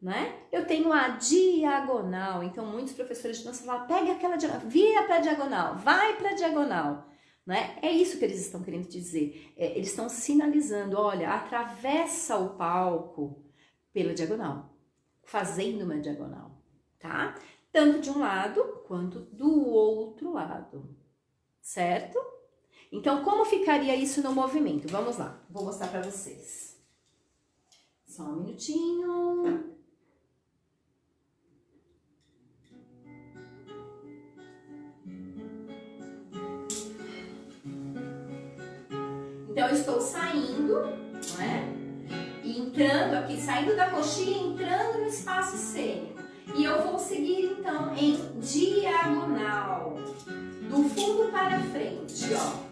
né? Eu tenho a diagonal. Então, muitos professores de dança falam, pega aquela diagonal, vira para a diagonal, vai para a diagonal. Né? É isso que eles estão querendo dizer. Eles estão sinalizando, olha, atravessa o palco pela diagonal, fazendo uma diagonal, tá? Tanto de um lado quanto do outro lado, certo? Então, como ficaria isso no movimento? Vamos lá, vou mostrar para vocês. Só um minutinho. Então, eu estou saindo, não é? E entrando aqui, saindo da coxinha, entrando no espaço cênico. E eu vou seguir, então, em diagonal, do fundo para frente, ó.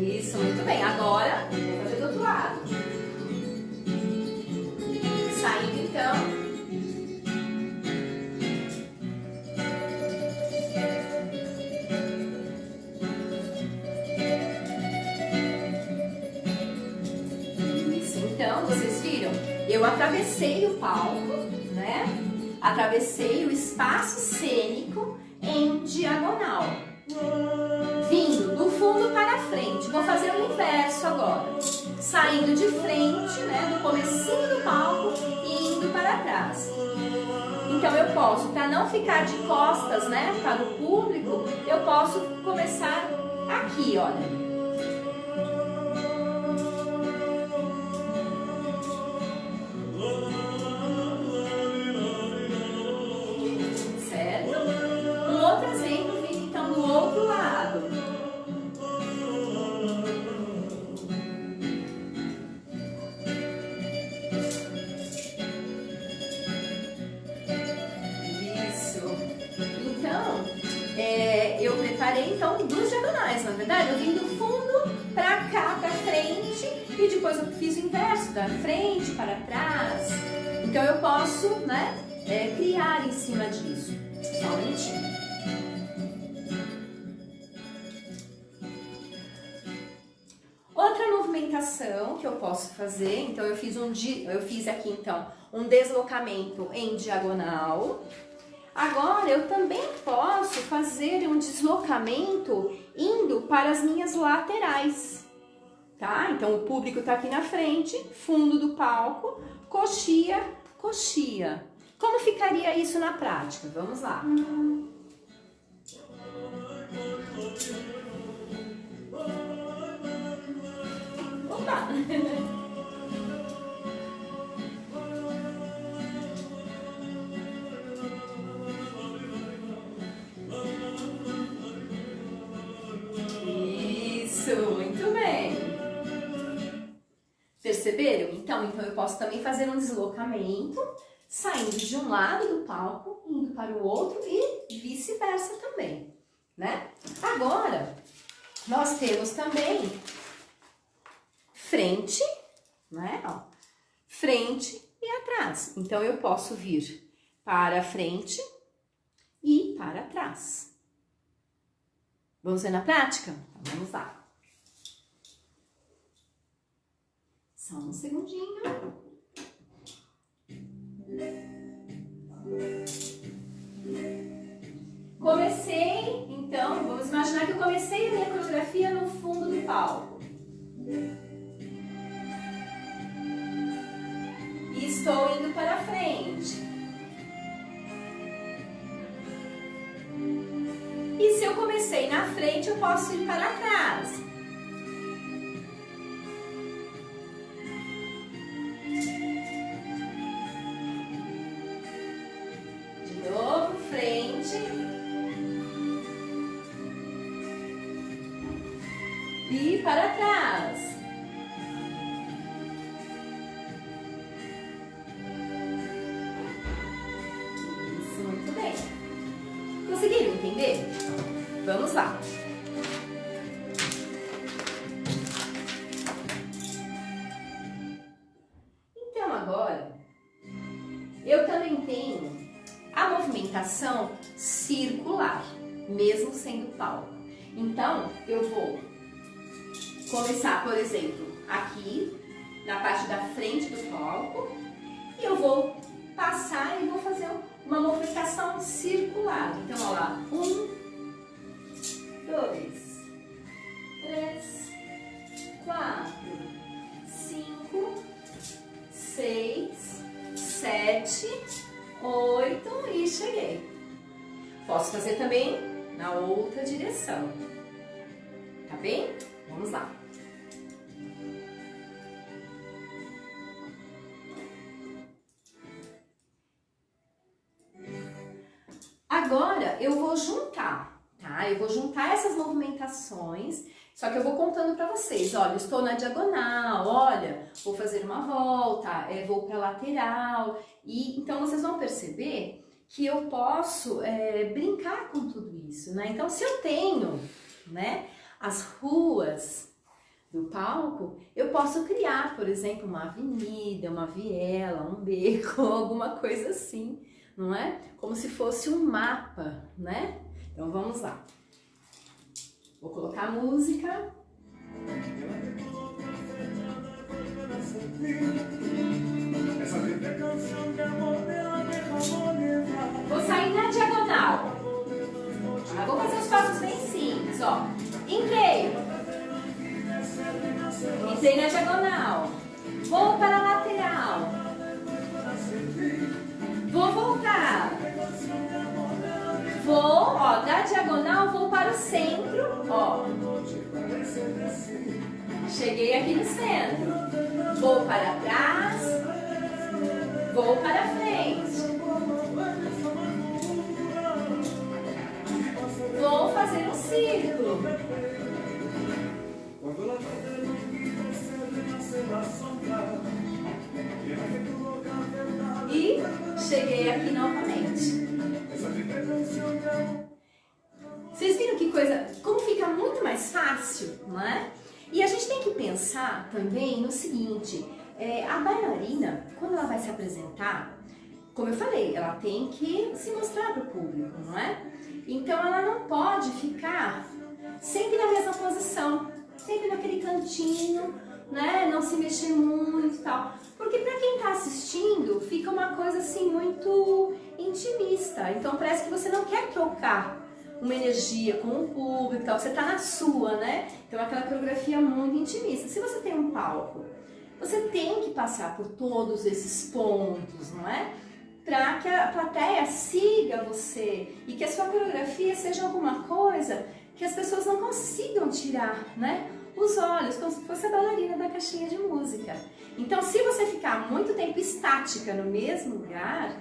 Isso, muito bem. Agora, vou fazer do outro lado. Saindo, então. Então, vocês viram? Eu atravessei o palco, né? Atravessei o espaço cênico em diagonal. Vindo do fundo para frente. Vou fazer o inverso agora. Saindo de frente, né? Do comecinho do palco e indo para trás. Então, eu posso, para não ficar de costas, né? Para o público, eu posso começar aqui, olha. Eu preparei então duas diagonais, na verdade, eu vim do fundo para cá, para frente, e depois eu fiz o inverso, da frente para trás. Então eu posso, né, criar em cima disso. Só um minutinho. Outra movimentação que eu posso fazer, então eu fiz aqui então um deslocamento em diagonal. Agora, eu também posso fazer um deslocamento indo para as minhas laterais, tá? Então, o público tá aqui na frente, fundo do palco, coxia, coxia. Como ficaria isso na prática? Vamos lá. Opa! Muito bem. Perceberam? Então eu posso também fazer um deslocamento, saindo de um lado do palco, indo para o outro e vice-versa também, né? Agora, nós temos também frente, né? Ó, frente e atrás. trás. Então, eu posso vir para frente e para trás. Vamos ver na prática? Então, vamos lá. Só um segundinho. Comecei, então, vamos imaginar que eu comecei a minha coreografia no fundo do palco. E estou indo para frente. E se eu comecei na frente, eu posso ir para trás. De novo, frente. E para trás. Isso, muito bem. Conseguiram entender? Vamos lá. Então agora, eu também tenho a movimentação circular, mesmo sendo palco. Então, eu vou começar, por exemplo, aqui, na parte da frente do palco, e eu vou passar e vou fazer uma movimentação circular. Então, olha lá, 1, 2, 3, 4, 5, 6, 7, 8 e cheguei. Posso fazer também na outra direção, tá bem? Vamos lá. Agora eu vou juntar, tá? Eu vou juntar essas movimentações, só que eu vou contando para vocês. Olha, estou na diagonal, olha, vou fazer uma volta, vou para lateral. E então vocês vão perceber que eu posso brincar com tudo isso, né? Então, se eu tenho, né, as ruas do palco, eu posso criar, por exemplo, uma avenida, uma viela, um beco, alguma coisa assim, não é? Como se fosse um mapa, né? Então vamos lá. Vou colocar a música. Vou sair na diagonal. Vou fazer os passos bem simples, ó. Entrei na diagonal. Vou para a lateral. Vou voltar. Vou, ó, da diagonal vou para o centro, ó. Cheguei aqui no centro. Vou para trás. Vou para frente. Vou fazer um círculo. E cheguei aqui novamente. Vocês viram que coisa, como fica muito mais fácil, não é? E a gente tem que pensar também no seguinte, a bailarina, quando ela vai se apresentar, como eu falei, ela tem que se mostrar para o público, não é? Então ela não pode ficar sempre na mesma posição, sempre naquele cantinho, né? Não se mexer muito e tal. Porque para quem está assistindo, fica uma coisa assim muito intimista. Então parece que você não quer trocar uma energia com o público e tal. Você está na sua, né? Então é aquela coreografia muito intimista. Se você tem um palco, você tem que passar por todos esses pontos, não é? Para que a plateia siga você e que a sua coreografia seja alguma coisa que as pessoas não consigam tirar, né, os olhos, como se fosse a bailarina da caixinha de música. Então, se você ficar muito tempo estática no mesmo lugar,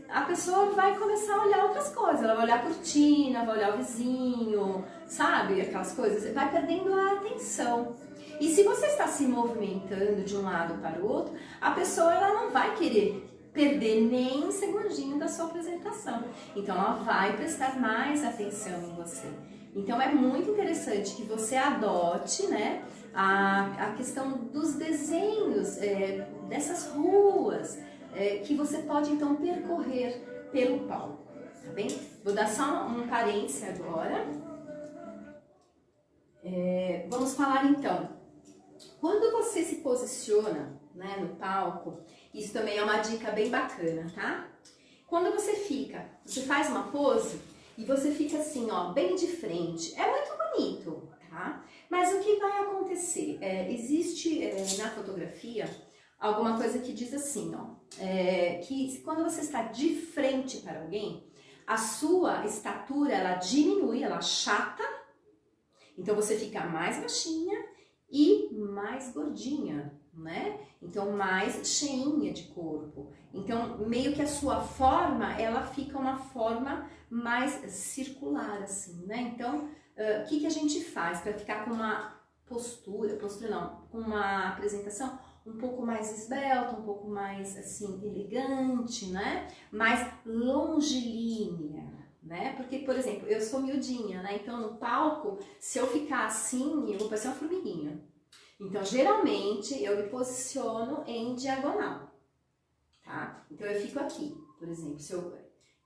a pessoa vai começar a olhar outras coisas. Ela vai olhar a cortina, vai olhar o vizinho, sabe? Aquelas coisas. Vai perdendo a atenção. E se você está se movimentando de um lado para o outro, a pessoa ela não vai querer perder nem um segundinho da sua apresentação. Então ela vai prestar mais atenção em você. Então é muito interessante que você adote, né, a questão dos desenhos, dessas ruas, que você pode então percorrer pelo palco, tá bem? Vou dar só um parêntese agora. Vamos falar então, quando você se posiciona, né, no palco, isso também é uma dica bem bacana, tá? Quando você faz uma pose e você fica assim, ó, bem de frente, é muito bonito, tá? Mas o que vai acontecer? Existe na fotografia alguma coisa que diz assim, ó, que quando você está de frente para alguém, a sua estatura, ela diminui, ela achata, então você fica mais baixinha e mais gordinha, né? Então mais cheinha de corpo. Então meio que a sua forma, ela fica uma forma mais circular assim, né? Então o que a gente faz para ficar com uma postura não, com uma apresentação um pouco mais esbelta, um pouco mais assim elegante, né? Mais longilínea, né? Porque, por exemplo, eu sou miudinha, né? Então no palco, se eu ficar assim, eu vou parecer uma formiguinha. Então, geralmente, eu me posiciono em diagonal, tá? Então, eu fico aqui, por exemplo,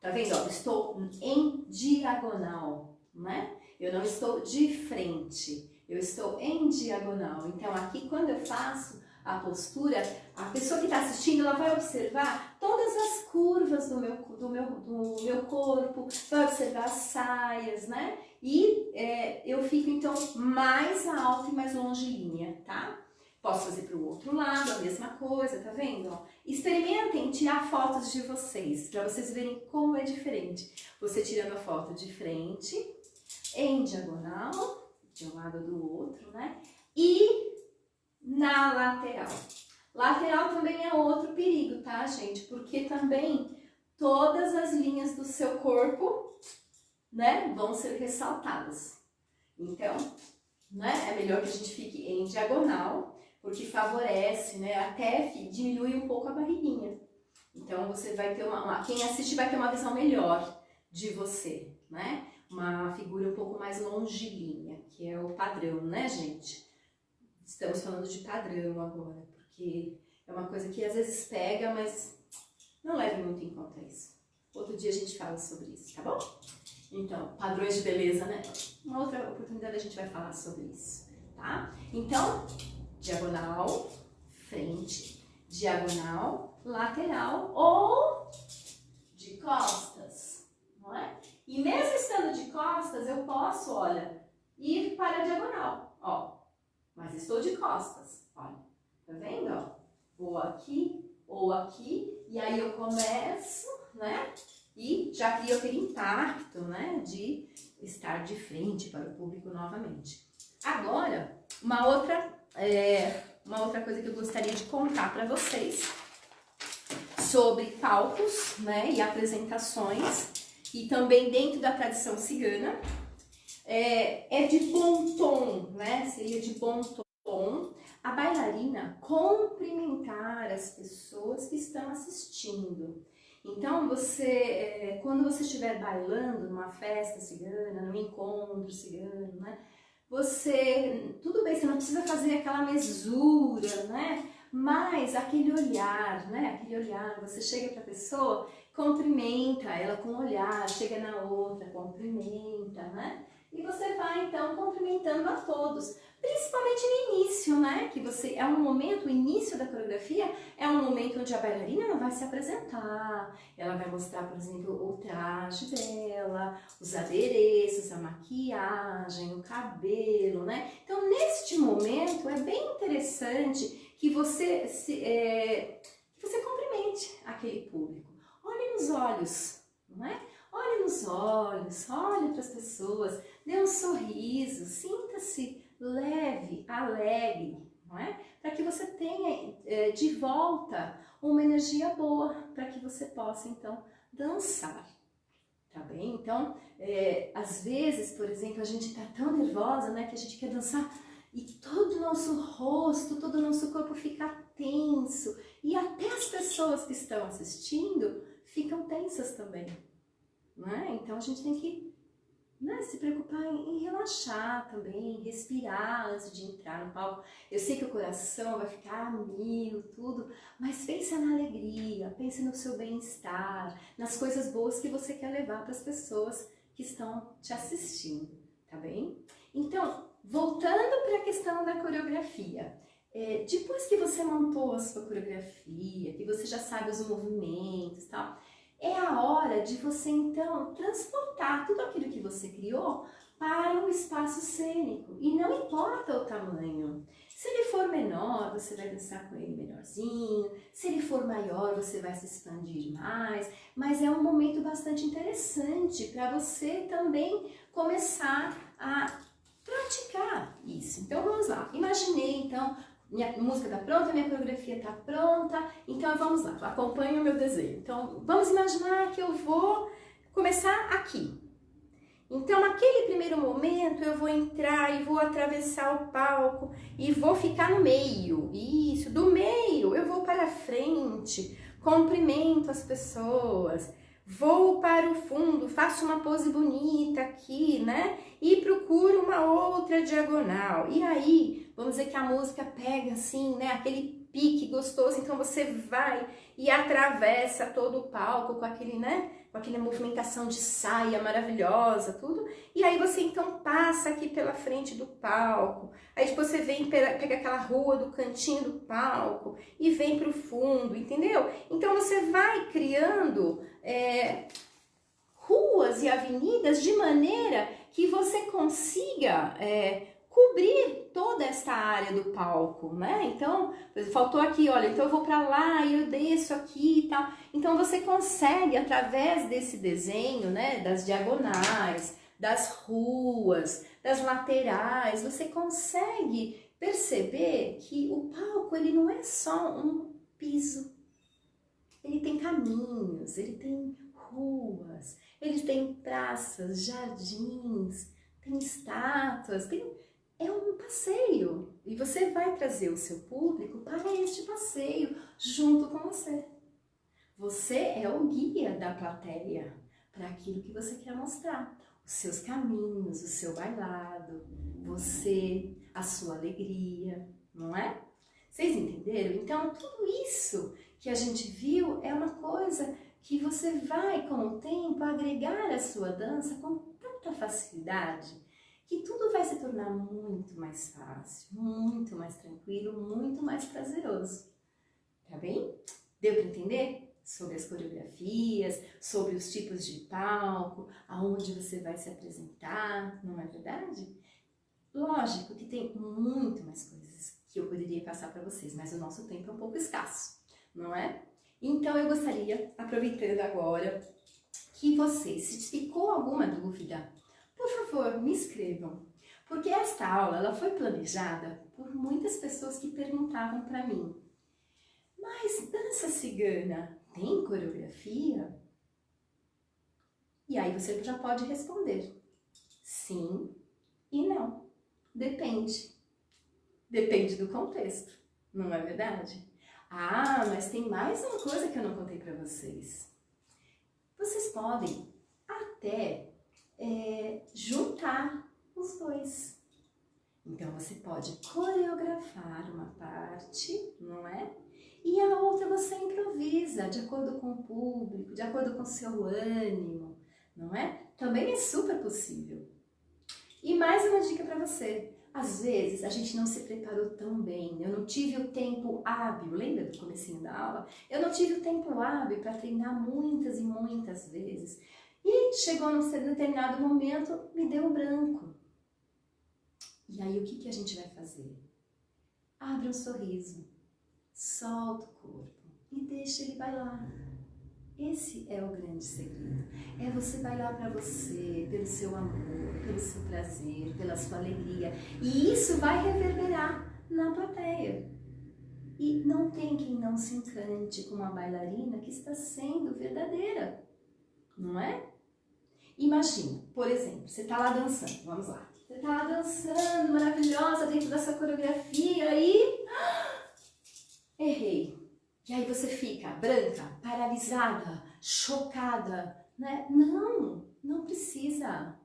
tá vendo? Ó, eu estou em diagonal, né? Eu não estou de frente, eu estou em diagonal. Então, aqui, quando eu faço a postura, a pessoa que está assistindo, ela vai observar todas as curvas do meu corpo, vai observar as saias, né? E eu fico, então, mais alta e mais longilínea, tá? Posso fazer para o outro lado, a mesma coisa, tá vendo? Experimentem tirar fotos de vocês, para vocês verem como é diferente. Você tirando a foto de frente, em diagonal, de um lado do outro, né? E na lateral. Lateral também é outro perigo, tá, gente? Porque também todas as linhas do seu corpo, né, vão ser ressaltadas. Então, né, é melhor que a gente fique em diagonal, porque favorece, né, até diminui um pouco a barriguinha. Então, você vai ter quem assiste vai ter uma visão melhor de você, né? Uma figura um pouco mais longilínea, que é o padrão, né, gente? Estamos falando de padrão agora, porque é uma coisa que às vezes pega, mas não leve muito em conta isso. Outro dia a gente fala sobre isso, tá bom? Então, padrões de beleza, né? Uma outra oportunidade a gente vai falar sobre isso, tá? Então, diagonal, frente, diagonal, lateral ou de costas, não é? E mesmo estando de costas, eu posso, olha, ir para a diagonal, ó. Mas estou de costas, olha, tá vendo, ó? Ou aqui, e aí eu começo, né? E já cria aquele impacto, né? De estar de frente para o público novamente. Agora, uma outra coisa que eu gostaria de contar para vocês sobre palcos, né? E apresentações, e também dentro da tradição cigana. É de bom tom, né? Seria de bom tom a bailarina cumprimentar as pessoas que estão assistindo. Então, quando você estiver bailando numa festa cigana, num encontro cigano, né? Tudo bem, você não precisa fazer aquela mesura, né? Mas aquele olhar, né? Aquele olhar, você chega para a pessoa, cumprimenta ela com o olhar, chega na outra, cumprimenta, né? E você vai, então, cumprimentando a todos, principalmente no início, né? Que o início da coreografia é um momento onde a bailarina não vai se apresentar, ela vai mostrar, por exemplo, o traje dela, os adereços, a maquiagem, o cabelo, né? Então, neste momento, é bem interessante que você cumprimente aquele público. Olhe nos olhos, não é? Olhe nos olhos, olhe para as pessoas, dê um sorriso, sinta-se leve, alegre, não é? Para que você tenha de volta uma energia boa, para que você possa, então, dançar, tá bem? Então, às vezes, por exemplo, a gente tá tão nervosa, né, que a gente quer dançar e todo o nosso rosto, todo o nosso corpo fica tenso, e até as pessoas que estão assistindo ficam tensas também. Né? Então a gente tem que né, se preocupar em relaxar também, respirar antes de entrar no palco. Eu sei que o coração vai ficar a mil, tudo, mas pensa na alegria, pense no seu bem-estar, nas coisas boas que você quer levar para as pessoas que estão te assistindo, tá bem? Então, voltando para a questão da coreografia, depois que você montou a sua coreografia, que você já sabe os movimentos e tal, é a hora de você, então, transportar tudo aquilo que você criou para um espaço cênico. E não importa o tamanho. Se ele for menor, você vai dançar com ele menorzinho. Se ele for maior, você vai se expandir mais. Mas é um momento bastante interessante para você também começar a praticar isso. Então, vamos lá. Imaginei, então, minha música está pronta, minha coreografia está pronta, então vamos lá, acompanhe o meu desenho. Então, vamos imaginar que eu vou começar aqui. Então, naquele primeiro momento, eu vou entrar e vou atravessar o palco e vou ficar no meio. Isso, do meio eu vou para a frente, cumprimento as pessoas, vou para o fundo, faço uma pose bonita aqui, né? E procuro uma outra diagonal. E aí, vamos dizer que a música pega assim, né? Aquele pique gostoso, então você vai e atravessa todo o palco com aquele, né? Com aquela movimentação de saia maravilhosa, tudo. E aí você então passa aqui pela frente do palco. Aí depois você vem, pega aquela rua do cantinho do palco e vem para o fundo, entendeu? Então você vai criando ruas e avenidas de maneira que você consiga cobrir toda esta área do palco, né? Então, faltou aqui, olha, então eu vou para lá e eu desço aqui e tal. Então você consegue, através desse desenho, né, das diagonais, das ruas, das laterais, você consegue perceber que o palco, ele não é só um piso. Ele tem caminhos, ele tem ruas, ele tem praças, jardins, tem estátuas, é um passeio. E você vai trazer o seu público para este passeio junto com você. Você é o guia da plateia para aquilo que você quer mostrar. Os seus caminhos, o seu bailado, você, a sua alegria, não é? Vocês entenderam? Então, tudo isso que a gente viu é uma coisa que você vai, com o tempo, agregar à sua dança com tanta facilidade que tudo vai se tornar muito mais fácil, muito mais tranquilo, muito mais prazeroso. Tá bem? Deu para entender? Sobre as coreografias, sobre os tipos de palco, aonde você vai se apresentar, não é verdade? Lógico que tem muito mais coisas que eu poderia passar para vocês, mas o nosso tempo é um pouco escasso, não é? Então eu gostaria, aproveitando agora, que vocês, se ficou alguma dúvida, por favor, me escrevam. Porque esta aula ela foi planejada por muitas pessoas que perguntavam para mim: mas dança cigana tem coreografia? E aí você já pode responder sim e não. Depende. Depende do contexto, não é verdade? Ah, mas tem mais uma coisa que eu não contei para vocês. Vocês podem até juntar os dois. Então você pode coreografar uma parte, não é? E a outra você improvisa de acordo com o público, de acordo com o seu ânimo, não é? Também é super possível. E mais uma dica para você. Às vezes a gente não se preparou tão bem, eu não tive o tempo hábil, lembra do comecinho da aula? Eu não tive o tempo hábil para treinar muitas e muitas vezes. E chegou num determinado momento, me deu um branco. E aí o que a gente vai fazer? Abre um sorriso, solta o corpo e deixa ele bailar. Esse é o grande segredo. É você bailar para você, pelo seu amor, pelo seu prazer, pela sua alegria. E isso vai reverberar na plateia. E não tem quem não se encante com uma bailarina que está sendo verdadeira, não é? Imagina, por exemplo, você está lá dançando, vamos lá. Você está lá dançando, maravilhosa, dentro dessa coreografia e... errei. E aí você fica branca, paralisada, chocada, né? Não, não precisa.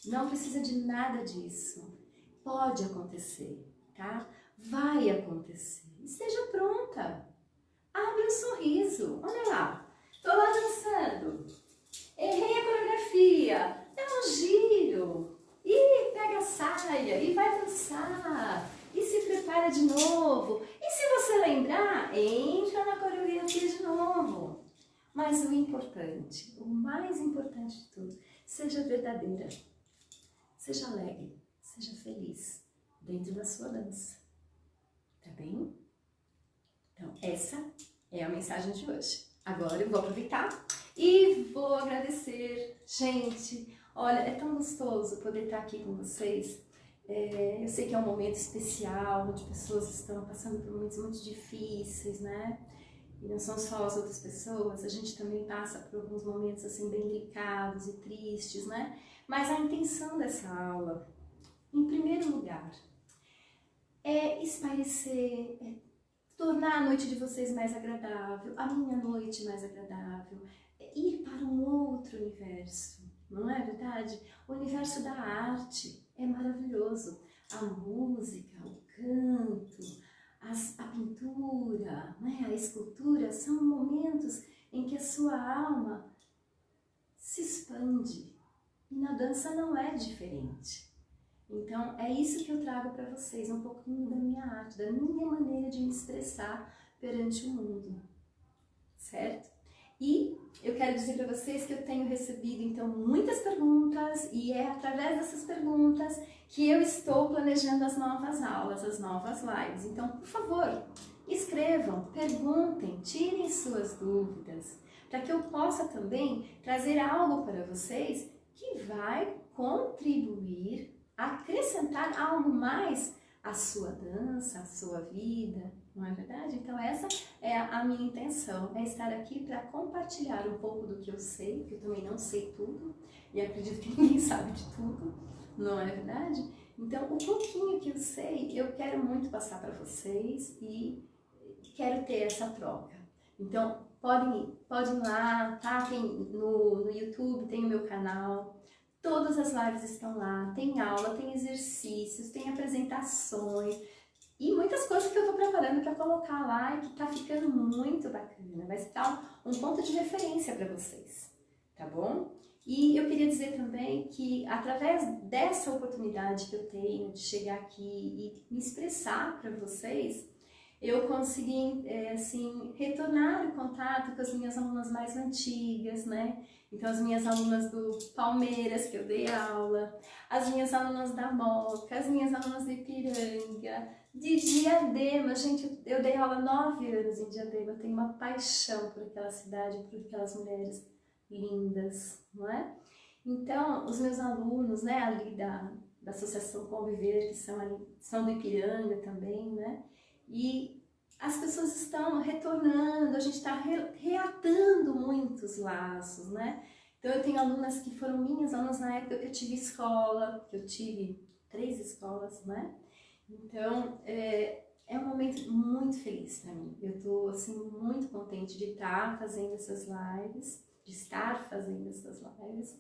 Não precisa de nada disso. Pode acontecer, tá? Vai acontecer. Esteja pronta. Abre um sorriso. Olha lá. Tô lá dançando. Errei a coreografia. Dá um giro. E pega a saia e vai dançar. E se prepara de novo. E se você lembrar, entra na coreografia de novo. Mas o importante, o mais importante de tudo, seja verdadeira. Seja alegre, seja feliz dentro da sua dança. Tá bem? Então, essa é a mensagem de hoje. Agora eu vou aproveitar e vou agradecer. Gente, olha, é tão gostoso poder estar aqui com vocês. Eu sei que é um momento especial, onde pessoas estão passando por momentos muito difíceis, né? E não são só as outras pessoas, a gente também passa por alguns momentos assim bem delicados e tristes, né? Mas a intenção dessa aula, em primeiro lugar, é espairecer, é tornar a noite de vocês mais agradável, a minha noite mais agradável, é ir para um outro universo, não é verdade? O universo da arte é maravilhoso. A música, o canto, a pintura, né? A escultura são momentos em que a sua alma se expande. E na dança não é diferente. Então, é isso que eu trago para vocês, um pouquinho da minha arte, da minha maneira de me expressar perante o mundo, certo? E eu quero dizer para vocês que eu tenho recebido, então, muitas perguntas e é através dessas perguntas que eu estou planejando as novas aulas, as novas lives. Então, por favor, escrevam, perguntem, tirem suas dúvidas, para que eu possa também trazer algo para vocês que vai contribuir, acrescentar algo mais à sua dança, à sua vida, não é verdade? Então essa é a minha intenção, é estar aqui para compartilhar um pouco do que eu sei, porque eu também não sei tudo, e acredito que ninguém sabe de tudo, não é verdade? Então o pouquinho que eu sei, eu quero muito passar para vocês e quero ter essa troca. Então podem ir lá, tá? Tem no YouTube, tem o meu canal. Todas as lives estão lá, tem aula, tem exercícios, tem apresentações e muitas coisas que eu estou preparando para colocar lá e que está ficando muito bacana. Vai ficar um ponto de referência para vocês, tá bom? E eu queria dizer também que através dessa oportunidade que eu tenho de chegar aqui e me expressar para vocês, eu consegui, assim, retornar o contato com as minhas alunas mais antigas, né? Então, as minhas alunas do Palmeiras, que eu dei aula, as minhas alunas da Moca, as minhas alunas de Ipiranga, de Diadema. Gente, eu dei aula 9 anos em Diadema, eu tenho uma paixão por aquela cidade, por aquelas mulheres lindas, não é? Então, os meus alunos, né, ali da Associação Conviver, que são do Ipiranga também, né? E as pessoas estão retornando, a gente está reatando muitos laços, né? Então eu tenho alunas que foram minhas alunas na época que eu tive escola, que eu tive 3 escolas, né? Então é um momento muito feliz para mim. Eu estou assim muito contente de estar fazendo essas lives, de estar fazendo essas lives.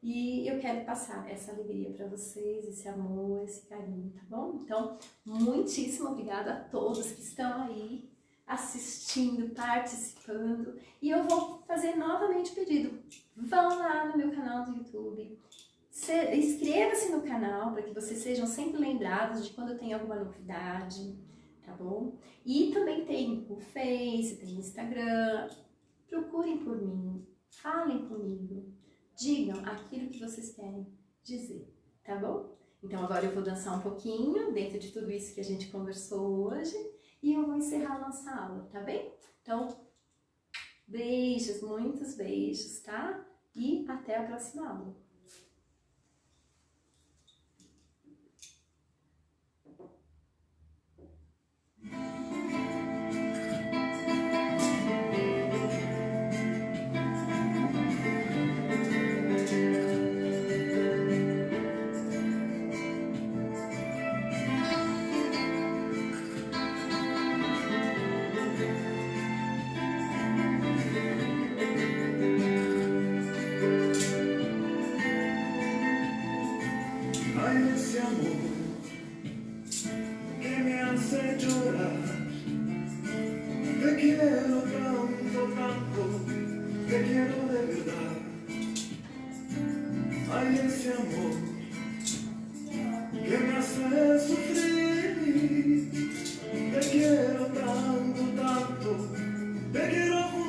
E eu quero passar essa alegria para vocês, esse amor, esse carinho, tá bom? Então, muitíssimo obrigada a todos que estão aí assistindo, participando. E eu vou fazer novamente o pedido. Vão lá no meu canal do YouTube, inscreva-se no canal para que vocês sejam sempre lembrados de quando tem alguma novidade, tá bom? E também tem o Face, tem o Instagram. Procurem por mim, falem comigo. Digam aquilo que vocês querem dizer, tá bom? Então agora eu vou dançar um pouquinho dentro de tudo isso que a gente conversou hoje e eu vou encerrar a nossa aula, tá bem? Então, beijos, muitos beijos, tá? E até a próxima aula.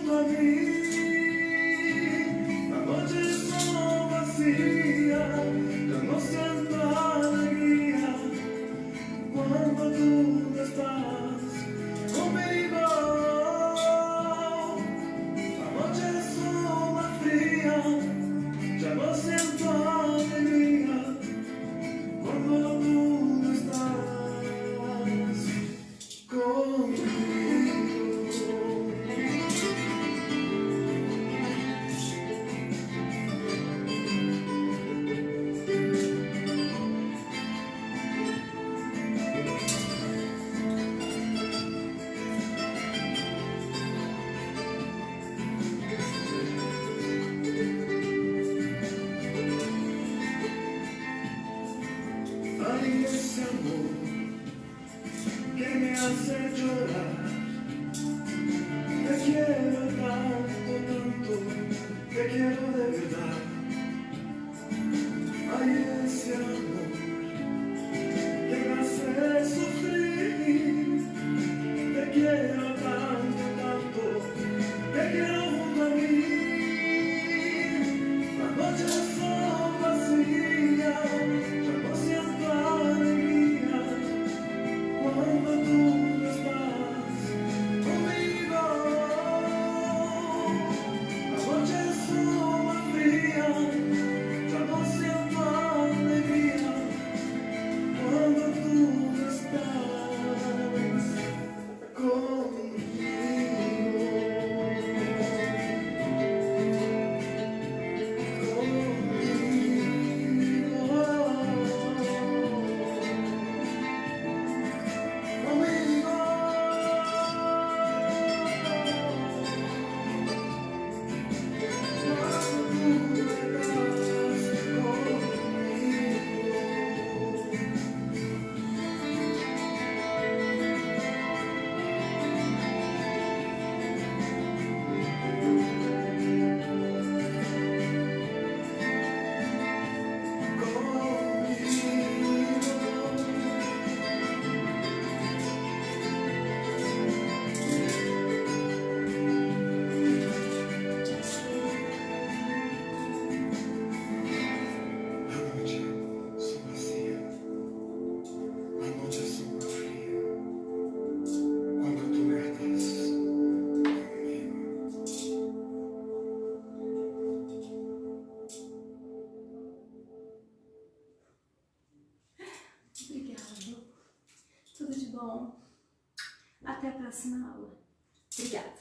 junto a mí. La noche es solo vacía, ya no siento alegría cuando tú no estás conmigo. La noche es solo fría, ya no siento alegría cuando tú no estás conmigo. Ay, ese amor que me hace llorar. Te quiero tanto, tanto, te quiero de verdad. Ay, ese amor que me hace sufrir. Te quiero tanto, tanto, te quiero junto a mí. La noche es solo vacía, ya no siento alegría cuando tú no estás conmigo. La noche es solo fría, ya no siento alegría cuando tú no estás conmigo. Obrigada. Tudo de bom. Até a próxima aula. Obrigada.